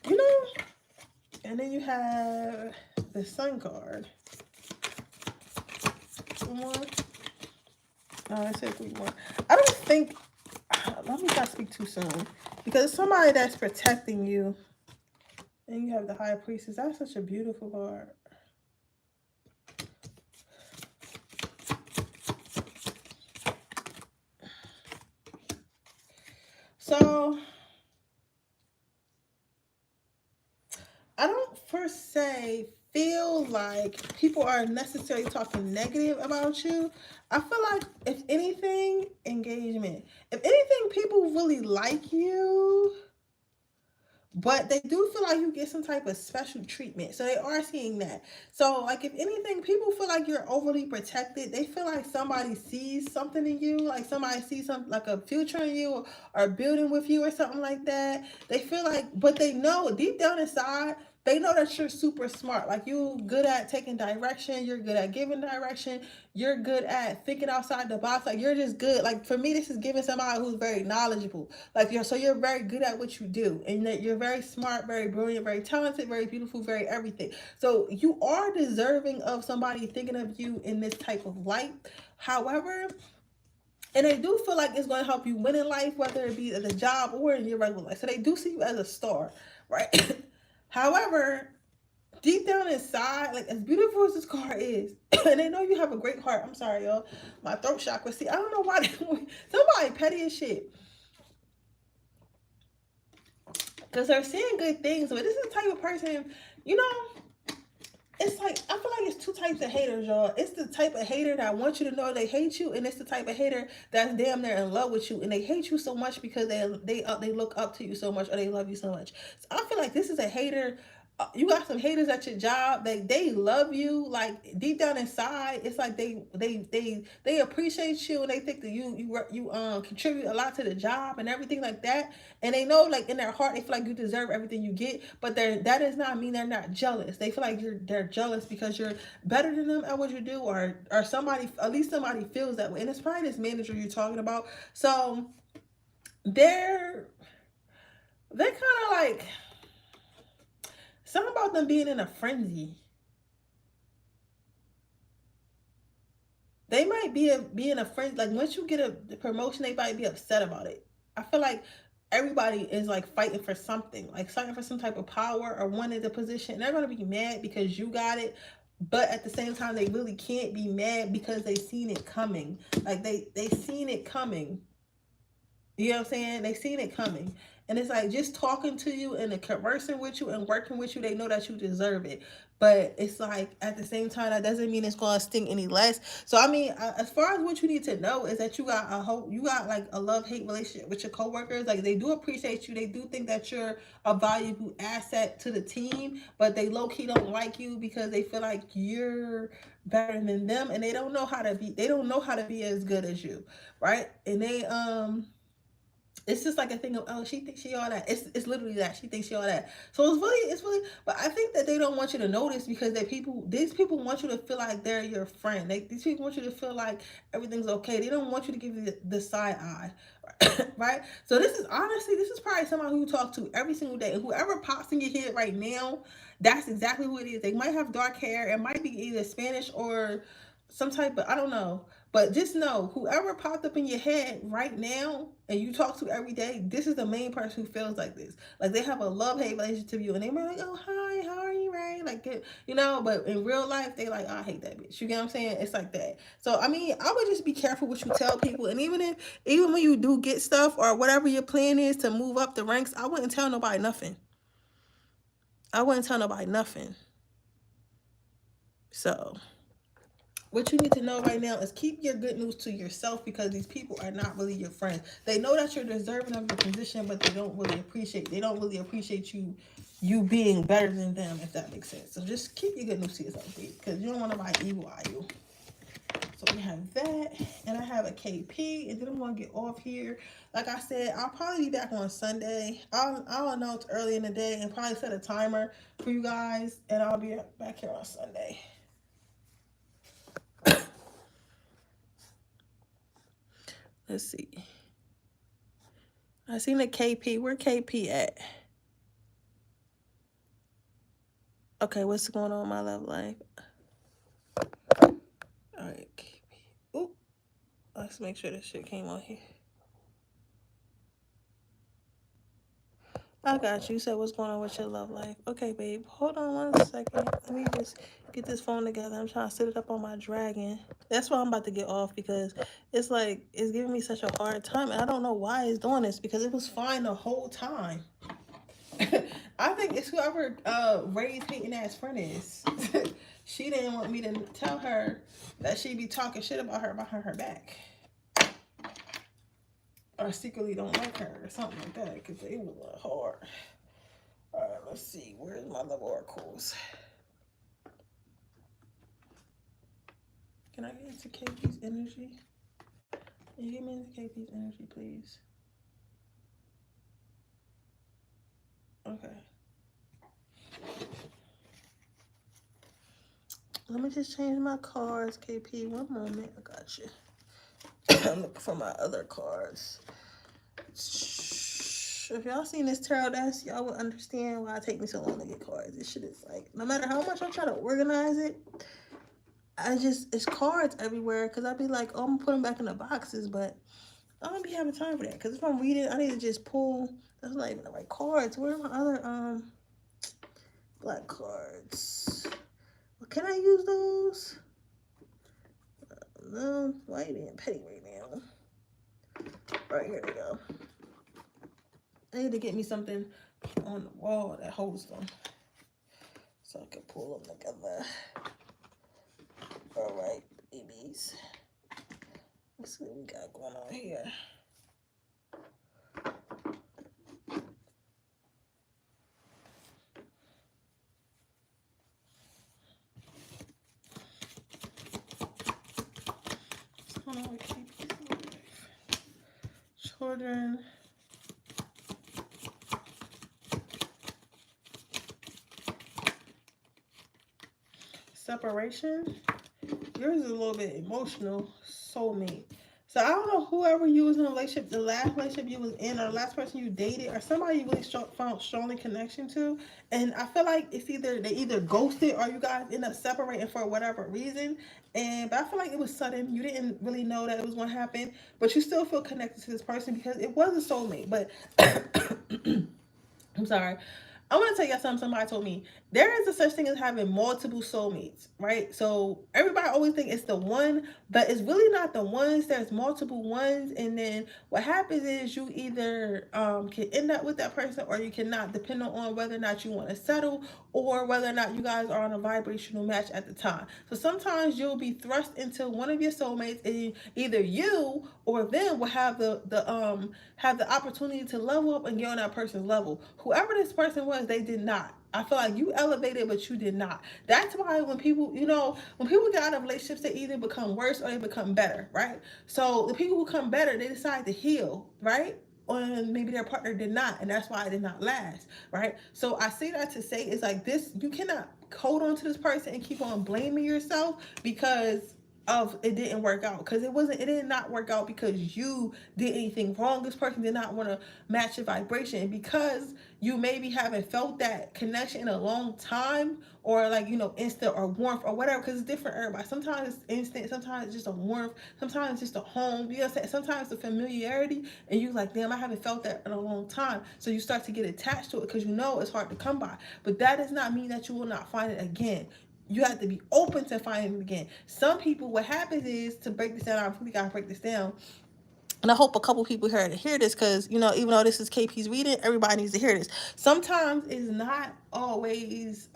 You know, and then you have the Sun card. One. No, I said 3 more. I don't think. Let me not speak too soon, because somebody that's protecting you, and you have the High Priestess. That's such a beautiful card. So I don't per se feel like people are necessarily talking negative about you. I feel like, if anything, engagement. If anything, people really like you, but they do feel like you get some type of special treatment. So they are seeing that. So, like, if anything, people feel like you're overly protected. They feel like somebody sees something in you, like somebody sees something, like a future in you, or building with you or something like that. They feel like, but they know deep down inside, they know that you're super smart. Like, you're good at taking direction. You're good at giving direction. You're good at thinking outside the box. Like, you're just good. Like, for me, this is giving somebody who's very knowledgeable. Like, you're very good at what you do. And that you're very smart, very brilliant, very talented, very beautiful, very everything. So you are deserving of somebody thinking of you in this type of light. However, and they do feel like it's going to help you win in life, whether it be at a job or in your regular life. So they do see you as a star, right? However, deep down inside, like, as beautiful as this card is, and they know you have a great heart. I'm sorry, y'all. My throat chakra. See, I don't know why somebody petty as shit. Because they're seeing good things, but this is the type of person, you know, it's like, I feel like it's two types of haters, y'all. It's the type of hater that wants you to know they hate you, and it's the type of hater that's damn near in love with you, and they hate you so much because they look up to you so much, or they love you so much. So I feel like this is a hater. You got some haters at your job. They love you, like, deep down inside. It's like they appreciate you, and they think that you contribute a lot to the job and everything like that. And they know, like, in their heart, they feel like you deserve everything you get. But that does not mean they're not jealous. They feel like they're jealous because you're better than them at what you do, or somebody, at least somebody feels that way. And it's probably this manager you're talking about. So they're kind of like, something about them being in a frenzy. They might be in a frenzy. Like, once you get a promotion, they might be upset about it. I feel like everybody is, like, fighting for something, like fighting for some type of power or wanted the position. And they're going to be mad because you got it. but at the same time they really can't be mad because they seen it coming. Like they seen it coming. You know what I'm saying? They seen it coming. And it's like just talking to you and conversing with you and working with you, they know that you deserve it. But it's like at the same time, that doesn't mean it's gonna sting any less. So I mean, as far as what you need to know is that you got like a love hate relationship with your coworkers. Like they do appreciate you, they do think that you're a valuable asset to the team, but they low key don't like you because they feel like you're better than them, and they don't know how to be. They don't know how to be as good as you, right? And they it's just like a thing of, oh, she thinks she all that. It's literally that she thinks she all that. So it's really, but I think that they don't want you to know this because these people want you to feel like they're your friend. These people want you to feel like everything's okay. They don't want you to give you the side eye, right? So this is probably somebody who you talk to every single day, and whoever pops in your head right now, that's exactly who it is. They might have dark hair. It might be either Spanish or some type of, I don't know. But just know, whoever popped up in your head right now and you talk to every day, this is the main person who feels like this. Like they have a love hate relationship to you, and they might like, oh hi, how are you, Ray? Like you know, but in real life, they like, oh, I hate that bitch. You get what I'm saying? It's like that. So I mean, I would just be careful what you tell people, and even when you do get stuff or whatever your plan is to move up the ranks, I wouldn't tell nobody nothing. I wouldn't tell nobody nothing. So what you need to know right now is keep your good news to yourself, because these people are not really your friends. They know that you're deserving of your position, but they don't really appreciate you being better than them, if that makes sense. So just keep your good news to yourself, because you don't want to buy evil eye you. So we have that, and I have a KP, and then I'm gonna get off here. Like I said, I'll probably be back on Sunday. I'll announce early in the day and probably set a timer for you guys, and I'll be back here on Sunday. Let's see. I seen a KP. Where KP at? Okay, what's going on in my love life? Alright, KP. Oop. Let's make sure this shit came on here. I got you. You said what's going on with your love life. Okay, babe. Hold on 1 second. Let me just get this phone together. I'm trying to set it up on my dragon. That's why I'm about to get off, because it's like it's giving me such a hard time. And I don't know why it's doing this, because it was fine the whole time. I think it's whoever Ray's hating ass friend is. She didn't want me to tell her that she'd be talking shit about her behind her back, or secretly don't like her or something like that, because it was hard. All right, let's see. Where's my love oracles? Can I get into KP's energy? Can you get me into KP's energy, please? Okay. Let me just change my cards, KP. One moment. I got you. I'm looking for my other cards. If y'all seen this tarot deck, y'all would understand why it take me so long to get cards. This shit is like, no matter how much I try to organize it, it's cards everywhere, because I'd be like, oh, I'm gonna put them back in the boxes, but I don't be having time for that, because if I'm reading, I need to just pull. That's not even the right cards. Where are my other black cards? Well, can I use those? No, why are you being petty right now? All right, here we go. I need to get me something on the wall that holds them, so I can pull them together. All right, babies. Let's see what we got going on here. What's going on with KP's life? Children. Separation. Yours is a little bit emotional. Soulmate. So I don't know, whoever you was in a relationship, the last relationship you was in, or the last person you dated, or somebody you really found strongly connection to, and I feel like it's they either ghosted or you guys end up separating for whatever reason. But I feel like it was sudden. You didn't really know that it was going to happen, but you still feel connected to this person because it was a soulmate. But I'm sorry. I want to tell you something somebody told me. There is a such thing as having multiple soulmates, right? So everybody always think it's the one, but it's really not the ones. There's multiple ones, and then what happens is you either can end up with that person or you cannot, depending on whether or not you want to settle or whether or not you guys are on a vibrational match at the time. So sometimes you'll be thrust into one of your soulmates, and either you or them will have the opportunity to level up and get on that person's level. Whoever this person was, they did not. I feel like you elevated, but you did not. That's why when people, when people get out of relationships, they either become worse or they become better, right? So the people who come better, they decide to heal, right? And maybe their partner did not, and that's why it did not last, right? So I say that to say it's like this: you cannot hold on to this person and keep on blaming yourself because of it didn't work out, because it did not work out because you did anything wrong. This person did not want to match your vibration, and because you maybe haven't felt that connection in a long time, or like instant or warmth or whatever, because it's different for everybody. Sometimes it's instant, sometimes it's just a warmth, sometimes it's just a home, you know what I'm saying? Sometimes the familiarity, and you like, damn, I haven't felt that in a long time, so you start to get attached to it because it's hard to come by. But that does not mean that you will not find it again. You have to be open to finding it again. Some people, what happens is, to break this down, I really gotta break this down, and I hope a couple people hear this, because even though this is KP's reading, everybody needs to hear this. Sometimes it's not always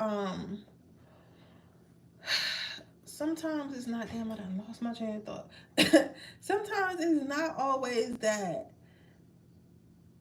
sometimes it's not, damn, I done lost my train of thought. Sometimes it's not always that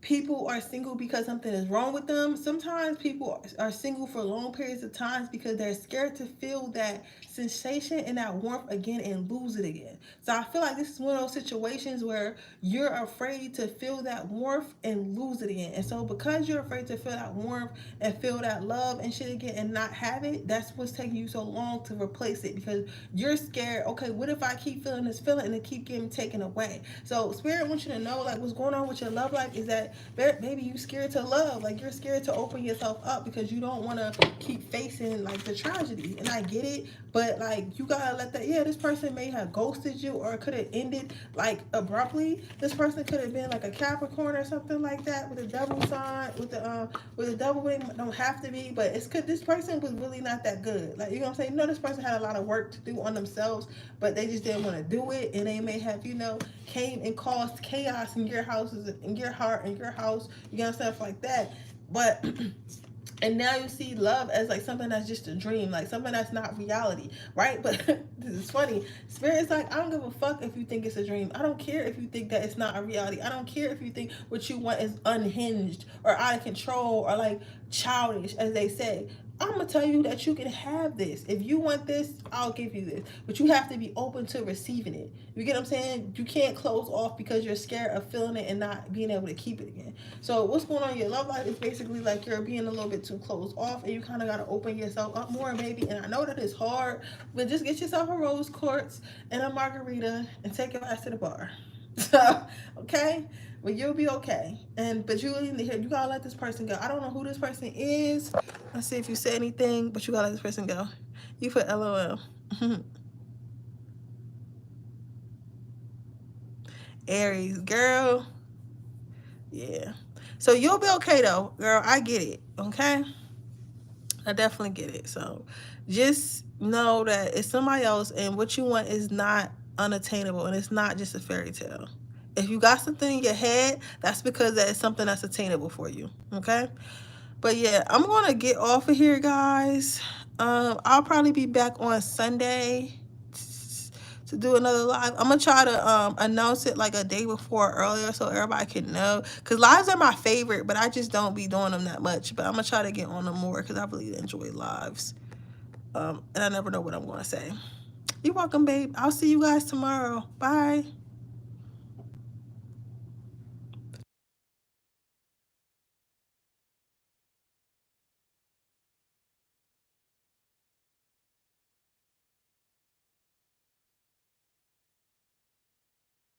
people are single because something is wrong with them. Sometimes people are single for long periods of times because they're scared to feel that sensation and that warmth again and lose it again. So I feel like this is one of those situations where you're afraid to feel that warmth and lose it again. And so because you're afraid to feel that warmth and feel that love and shit again and not have it, that's what's taking you so long to replace it, because you're scared, okay, what if I keep feeling this feeling and it keep getting taken away? So Spirit wants you to know, like, what's going on with your love life is that maybe you scared to love, like you're scared to open yourself up because you don't want to keep facing like the tragedy. And I get it, but like you gotta let that, this person may have ghosted you, or it could have ended like abruptly. This person could have been like a Capricorn or something like that, with a double sign, with a double wing. Don't have to be, but this person was really not that good. Like, you know what I'm saying? This person had a lot of work to do on themselves, but they just didn't want to do it, and they may have came and caused chaos in your houses, in your heart, in your house, stuff like that. But and now you see love as like something that's just a dream, like something that's not reality, right? But this is funny. Spirit's like, I don't give a fuck if you think it's a dream. I don't care if you think that it's not a reality. I don't care if you think what you want is unhinged or out of control or like childish, as they say. I'm gonna tell you that you can have this. If you want this, I'll give you this. But you have to be open to receiving it. You get what I'm saying? You can't close off because you're scared of feeling it and not being able to keep it again. So what's going on in your love life is basically like you're being a little bit too closed off, and you kind of got to open yourself up more, maybe. And I know that it's hard, but just get yourself a rose quartz and a margarita and take your ass to the bar. So, okay? But you'll be okay. But you gotta let this person go. I don't know who this person is. Let's see if you say anything, but you gotta let this person go. You put LOL. Aries, girl. Yeah. So you'll be okay though, girl. I get it. Okay? I definitely get it. So just know that it's somebody else, and what you want is not unattainable, and it's not just a fairy tale. If you got something in your head, that's because that is something that's attainable for you. Okay? But yeah, I'm gonna get off of here, guys. I'll probably be back on Sunday to do another live. I'm gonna try to announce it like a day before earlier so everybody can know, because lives are my favorite, but I just don't be doing them that much. But I'm gonna try to get on them more because I really enjoy lives, and I never know what I'm gonna say. You're welcome, babe. I'll see you guys tomorrow. Bye.